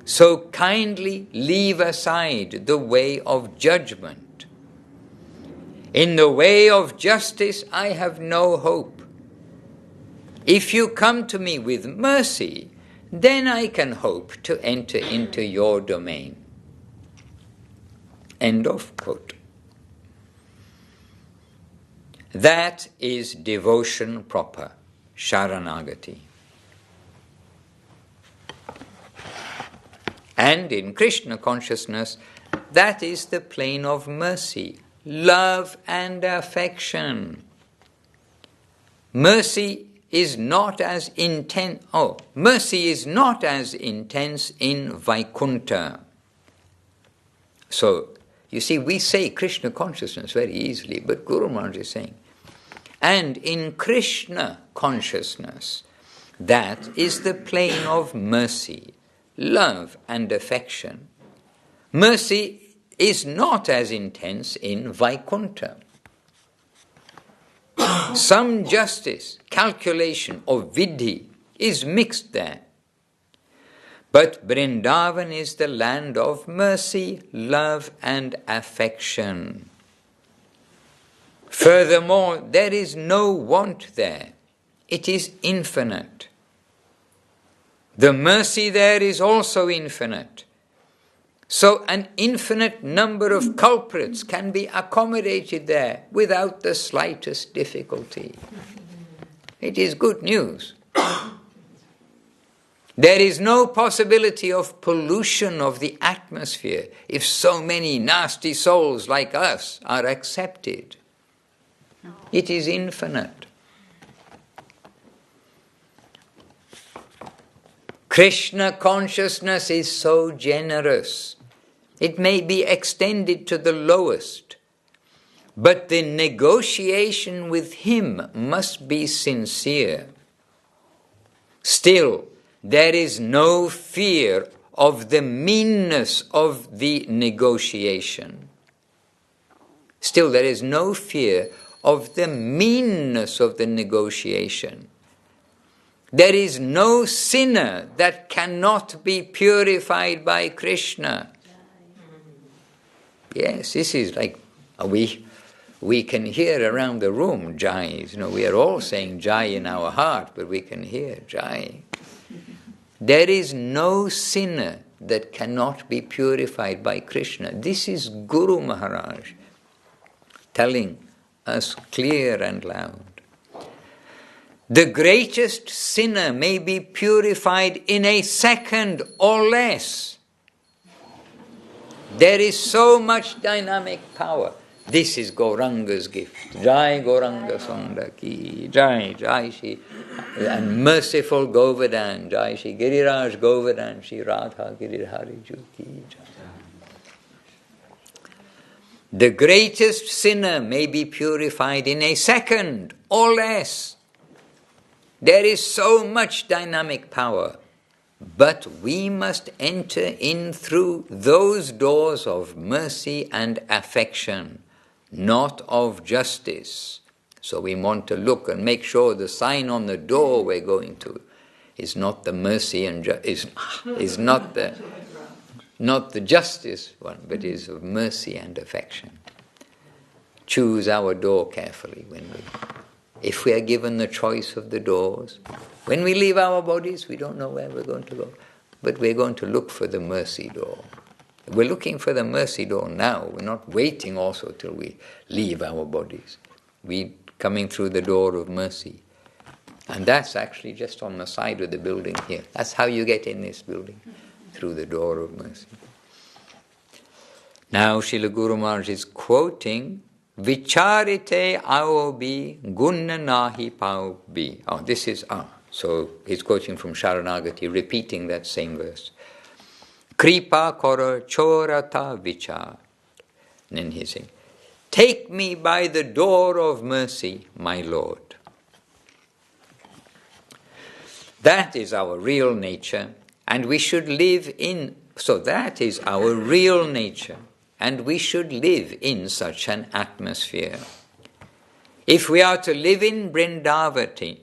So kindly leave aside the way of judgment. In the way of justice, I have no hope. If you come to me with mercy, then I can hope to enter into your domain. End of quote. That is devotion proper, Sharanagati. And in Krishna consciousness, that is the plane of mercy, love and affection. Mercy is not as intense. Mercy is not as intense in Vaikuntha. So, you see, we say Krishna consciousness very easily, but Guru Maharaj is saying, and in Krishna consciousness, that is the plane of mercy, love and affection. Mercy is not as intense in Vaikuntha. Some justice, calculation or vidhi is mixed there. But Vrindavan is the land of mercy, love and affection. Furthermore, there is no want there. It is infinite. The mercy there is also infinite. So an infinite number of culprits can be accommodated there without the slightest difficulty. It is good news. There is no possibility of pollution of the atmosphere if so many nasty souls like us are accepted. It is infinite. Krishna consciousness is so generous. It may be extended to the lowest, but the negotiation with him must be sincere. Still, there is no fear of the meanness of the negotiation. Still, there is no fear of the meanness of the negotiation. There is no sinner that cannot be purified by Krishna. Yes, this is like, we can hear around the room Jai. We are all saying Jai in our heart, but we can hear Jai. There is no sinner that cannot be purified by Krishna. This is Guru Maharaj telling us clear and loud. The greatest sinner may be purified in a second or less. There is so much dynamic power. This is Gauranga's gift. Jai Gauranga Sunda Ki, Jai, Jai Shri, and merciful Govardhan, Jai Shri Giriraj Govardhan, Shri Radha Girirhari Ju Ki Jai. The greatest sinner may be purified in a second or less. There is so much dynamic power, but we must enter in through those doors of mercy and affection, not of justice. So we want to look and make sure the sign on the door we're going to is not the mercy and is not the justice one, but is of mercy and affection. Choose our door carefully if we are given the choice of the doors. When we leave our bodies, we don't know where we're going to go, but we're going to look for the mercy door. We're looking for the mercy door now. We're not waiting also till we leave our bodies. We're coming through the door of mercy. And that's actually just on the side of the building here. That's how you get in this building, through the door of mercy. Now Srila Guru Maharaj is quoting, Vicharite aobi gunna nahi paubi. Oh, this is So he's quoting from Sharanagati, repeating that same verse. Kripa kora chorata vichar. And then he's saying, take me by the door of mercy, my Lord. That is our real nature, and we should live in, so that is our real nature, and we should live in such an atmosphere. If we are to live in Vrindavati,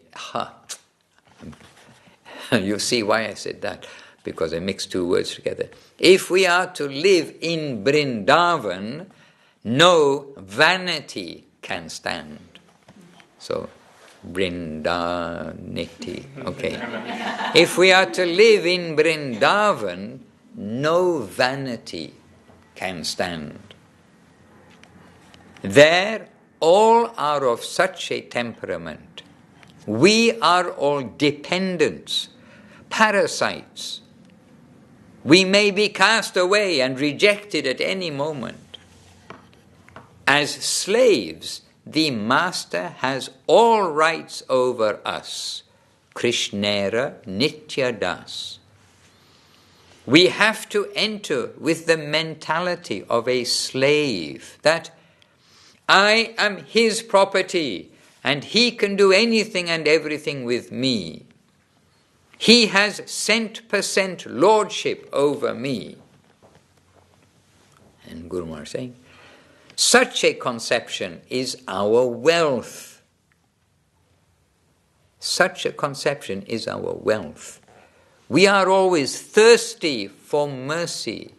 you see why I said that, because I mixed two words together. If we are to live in Vrindavan, no vanity can stand. So, Vrindaniti, okay. If we are to live in Vrindavan, no vanity can stand. There, all are of such a temperament. We are all dependents, parasites. We may be cast away and rejected at any moment. As slaves, the Master has all rights over us. Krishnera Nitya Das. We have to enter with the mentality of a slave, that I am his property and he can do anything and everything with me. He has cent% lordship over me. And Guru Maharaj is saying, such a conception is our wealth. Such a conception is our wealth. We are always thirsty for mercy.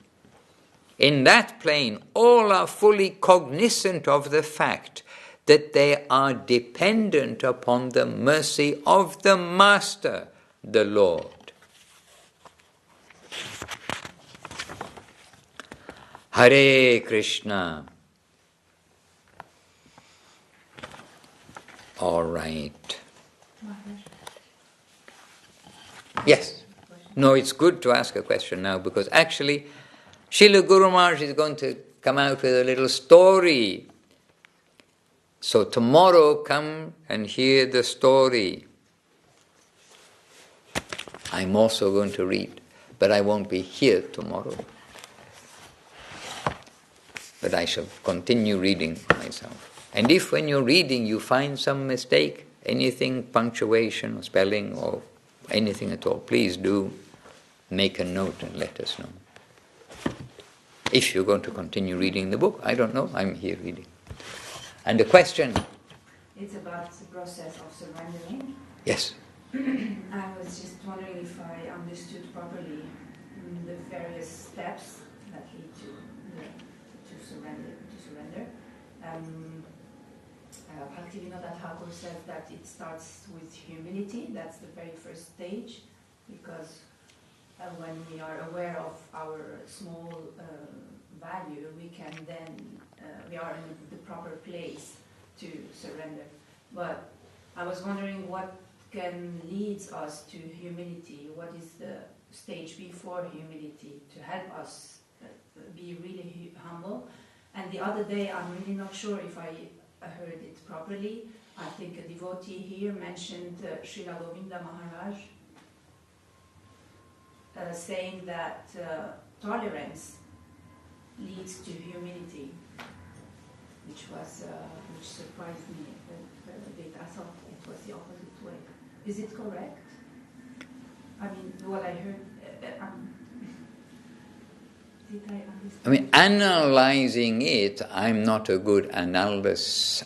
In that plane, all are fully cognizant of the fact that they are dependent upon the mercy of the Master, the Lord. Hare Krishna. All right. Yes. No, it's good to ask a question now, because actually Srila Guru Maharaj is going to come out with a little story. So tomorrow come and hear the story. I'm also going to read, but I won't be here tomorrow. But I shall continue reading myself. And if when you're reading you find some mistake, anything, punctuation or spelling or anything at all, please do make a note and let us know. If you're going to continue reading the book, I don't know, I'm here reading. And the question? It's about the process of surrendering. Yes. I was just wondering if I understood properly the various steps that lead to surrender. Bhaktivinoda Thakur said that it starts with humility. That's the very first stage, because when we are aware of our small value, we can then we are in the proper place to surrender. But I was wondering what can lead us to humility. What is the stage before humility to help us be really humble? And the other day, I'm really not sure if I heard it properly. I think a devotee here mentioned Srila Madhusudan Maharaj saying that tolerance leads to humility, which surprised me a bit. I thought it was the opposite way. Is it correct? I mean, what I heard. Did I understand? I mean, analyzing it, I'm not a good analyzer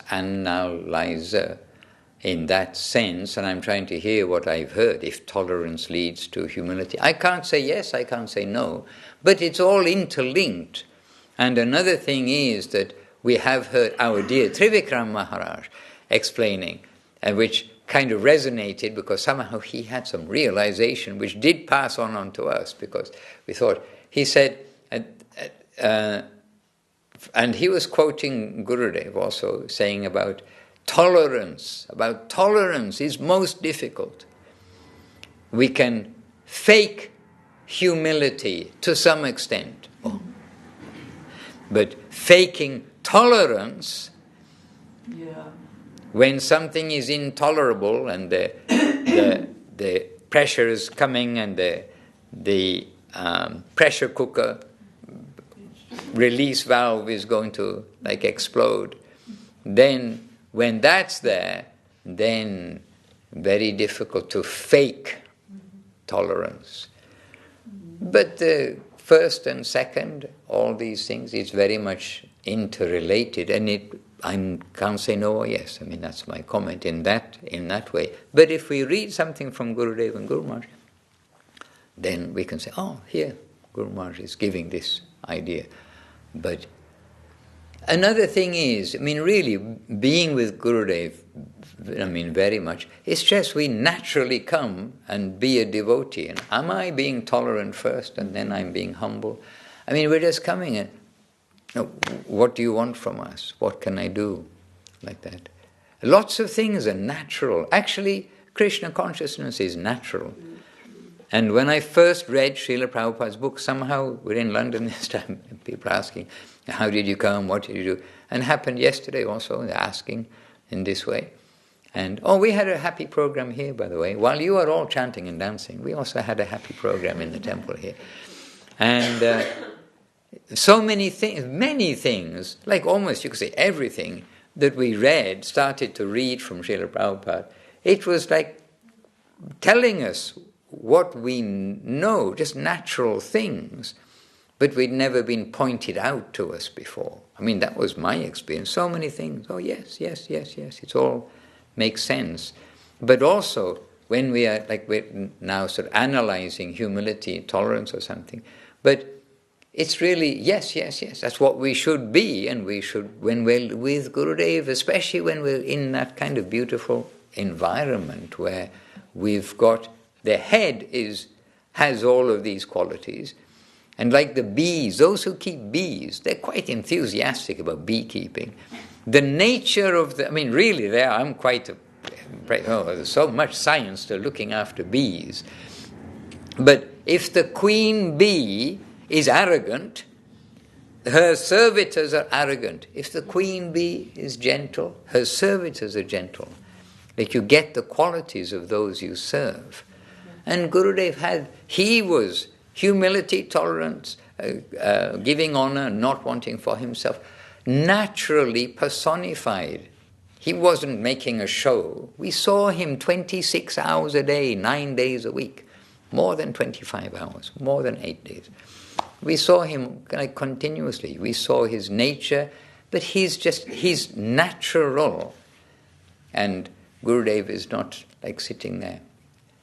in that sense, and I'm trying to hear what I've heard, if tolerance leads to humility. I can't say yes, I can't say no, but it's all interlinked. And another thing is that we have heard our dear Trivikram Maharaj explaining, and which kind of resonated because somehow he had some realization which did pass on to us, because we thought, he said, and he was quoting Gurudev also, saying about tolerance is most difficult. We can fake humility to some extent, but faking tolerance, when something is intolerable and the pressure is coming and the pressure cooker release valve is going to explode, then when that's there, then very difficult to fake tolerance. But the first and second, all these things, it's very much interrelated, and I can't say no or yes. I mean, that's my comment in that way. But if we read something from Gurudev and Guru Maharaj, then we can say, oh, here, Guru Maharaj is giving this idea. But another thing is, I mean, really, being with Gurudev, I mean, very much, it's just we naturally come and be a devotee. And am I being tolerant first and then I'm being humble? I mean, we're just coming in. What do you want from us? What can I do? Like that. Lots of things are natural. Actually, Krishna consciousness is natural. And when I first read Srila Prabhupada's book, somehow we're in London this time, and people are asking, how did you come, what did you do? And it happened yesterday also, they're asking in this way. And, we had a happy program here, by the way. While you are all chanting and dancing, we also had a happy program in the temple here. And so many things, like almost you could say everything that we read, started to read from Srila Prabhupada, it was like telling us what we know, just natural things, but we'd never been pointed out to us before. I mean, that was my experience. So many things. Oh, yes. It all makes sense. But also, when we're now sort of analyzing humility, tolerance or something, but it's really, yes, that's what we should be, and we should, when we're with Gurudev, especially when we're in that kind of beautiful environment where we've got, the head has all of these qualities, and like the bees, those who keep bees, they're quite enthusiastic about beekeeping. The nature of really there, I'm quite, there's so much science to looking after bees. But if the queen bee is arrogant, her servitors are arrogant. If the queen bee is gentle, her servitors are gentle. Like you get the qualities of those you serve. And Gurudev he was humility, tolerance, giving honor, not wanting for himself, naturally personified. He wasn't making a show. We saw him 26 hours a day, 9 days a week, more than 25 hours, more than 8 days. We saw him continuously. We saw his nature, but he's natural. And Gurudev is not like sitting there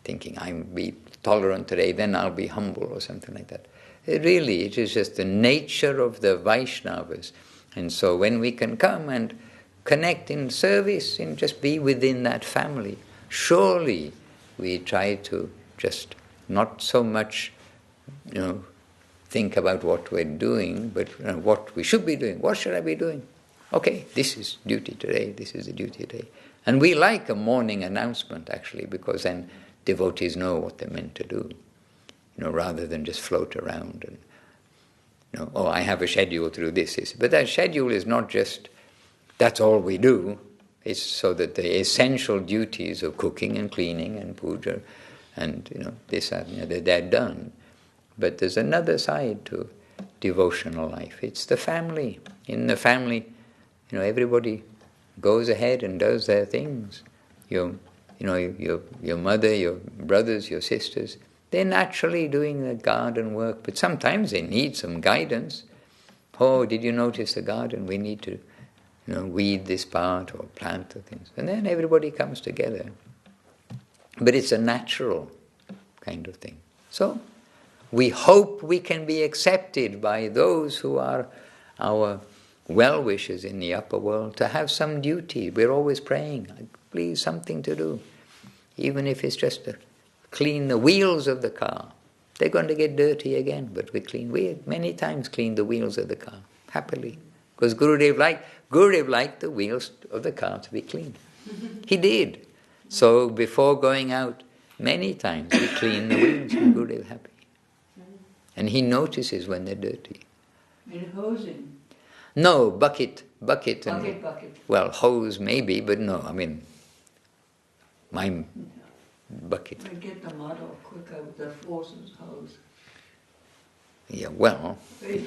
thinking, I'll be tolerant today, then I'll be humble or something like that. It is just the nature of the Vaishnavas. And so when we can come and connect in service and just be within that family, surely we try to just not so much, think about what we're doing, but what we should be doing. What should I be doing? Okay, this is duty today, this is the duty today. And we like a morning announcement, actually, because then devotees know what they're meant to do, rather than just float around and, I have a schedule to do this. But that schedule is not just, that's all we do. It's so that the essential duties of cooking and cleaning and puja and, this and they're done. But there's another side to devotional life. It's the family. In the family, everybody goes ahead and does their things. Your mother, your brothers, your sisters, they're naturally doing the garden work, but sometimes they need some guidance. Oh, did you notice the garden? We need to, weed this part or plant the things. And then everybody comes together. But it's a natural kind of thing. So, we hope we can be accepted by those who are our well-wishers in the upper world to have some duty. We're always praying, please, something to do. Even if it's just to clean the wheels of the car. They're going to get dirty again, but we many times clean the wheels of the car, happily. Because Gurudev liked the wheels of the car to be cleaned. He did. So before going out, many times we clean the wheels and Gurudev happy. And he notices when they're dirty. In hosing? No, bucket. Bucket. Well, hose maybe, but no, my bucket. I get the mud off quicker with the Forson's hose. Yeah, well. Like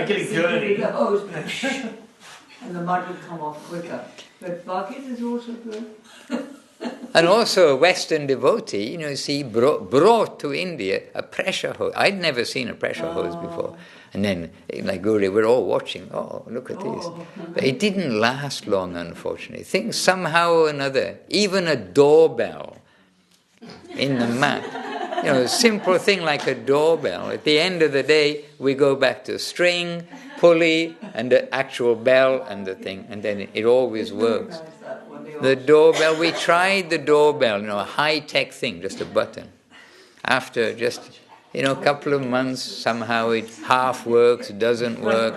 getting dirty. The hose, and the mud would come off quicker. But bucket is also good. And also a Western devotee, brought to India a pressure hose. I'd never seen a pressure hose before. And then, like Gurudev, we're all watching. Oh, look at this. But it didn't last long, unfortunately. Things somehow or another, even a doorbell in the mat. A simple thing like a doorbell. At the end of the day, we go back to string, pulley, and the actual bell and the thing. And then it always works. The doorbell, we tried the doorbell, a high-tech thing, just a button. After just, a couple of months, somehow it half works, doesn't work.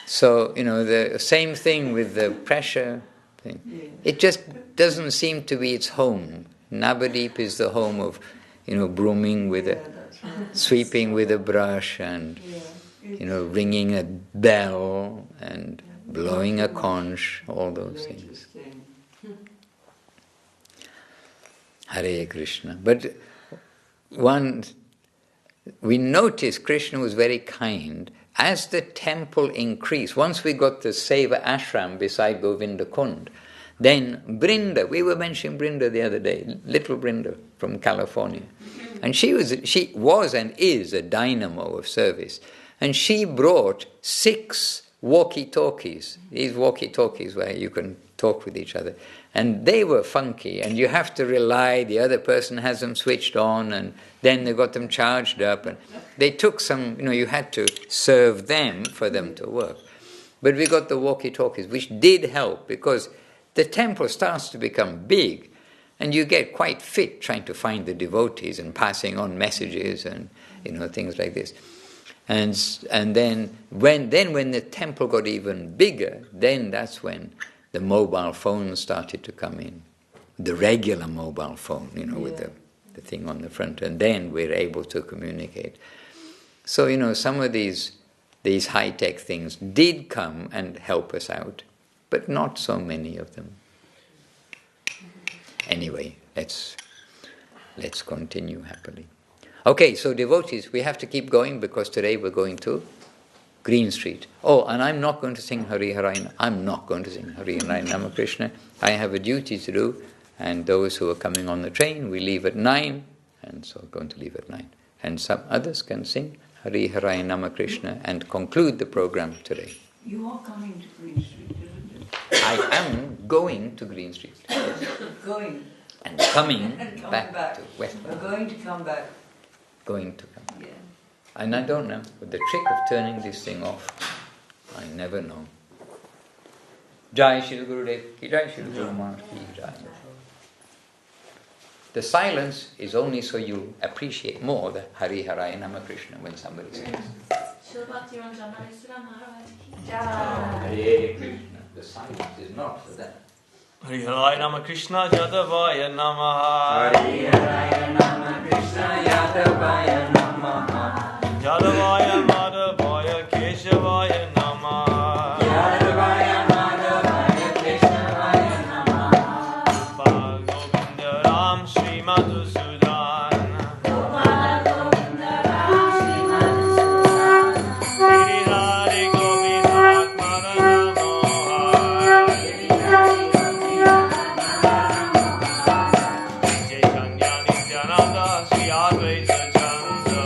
So, the same thing with the pressure thing. It just doesn't seem to be its home. Navadip is the home of, brooming with sweeping with a brush and, ringing a bell and blowing a conch, all those things. Hare Krishna. But we noticed Krishna was very kind. As the temple increased, once we got the Seva ashram beside Govinda Kund, then Brinda, we were mentioning Brinda the other day, little Brinda from California. And she was and is a dynamo of service. And she brought 6 walkie-talkies, these walkie-talkies where you can talk with each other. And they were funky, and you have to rely, the other person has them switched on, and then they got them charged up. And they took some, you had to serve them for them to work. But we got the walkie-talkies, which did help, because the temple starts to become big, and you get quite fit trying to find the devotees and passing on messages and, things like this. And then when the temple got even bigger, then that's when the mobile phones started to come in. The regular mobile phone, with the thing on the front. And then we're able to communicate. So, some of these high-tech things did come and help us out, but not so many of them. Anyway, let's continue happily. Okay, so devotees, we have to keep going because today we're going to Green Street. Oh, and I'm not going to sing Hari Hari. I'm not going to sing Hari Hari Ramakrishna. I have a duty to do, and those who are coming on the train, we leave at 9, and so I'm going to leave at 9. And some others can sing Hari Hari Ramakrishna and conclude the program today. You are coming to Green Street, isn't it? I am going to Green Street. Going. And coming And coming back to West. We're going to come back. Going to come. Yeah. And I don't know, but the trick of turning this thing off, I never know. Jai Shri Gurudev ki Jai, Shri Guru Maharaj ki Jai. The silence is only so you appreciate more the Hari Hari Ramakrishna when somebody sings. Srila Madhusudan Maharaj ki Hare Krishna. The silence is not for that. Hari Hari Ramakrishna Yadavaya Namaha. Hari Hari Ramakrishna Yadavaya Namaha. Yadavaya Madhavaya Keshavaya Namaha. Yadavaya Madhavaya Keshavaya Namaha. Govinda Ram Sri Madhusudan. Hari Hari Govinda Madhavamoha. Chaitanya Nityananda Sri Advaita Chandra.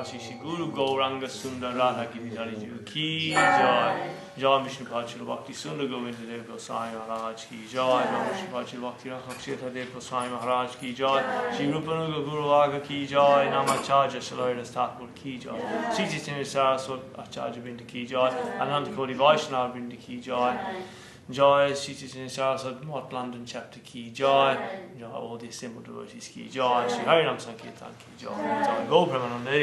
Shri Guru Gauranga Sundar Radha Giridhari Ki Jai. Jai Vishnu Pachila Bhakti Sundar Govinda Dev Gosai Maharaj Ki Jai. Jai Vishnu Pachila Bhakti Rakshita Dev Gosai Maharaj Ki Jai. Shri Rupanuga Guru Vaga Ki Jai. Namacharya Shalaidas Thakur Ki Jai. Shri Chaitanya Saraswat Acharya Binda Ki Jai. Ananta Kodi Vaishnava Binda Ki Jai. Jai Shri Chaitanya Saraswat Mott London Chapter Ki Jai. Jai all the assembled devotees Ki Jai. Shri Harinam Sankirtan Ki Jai. Jai Go Pramanande.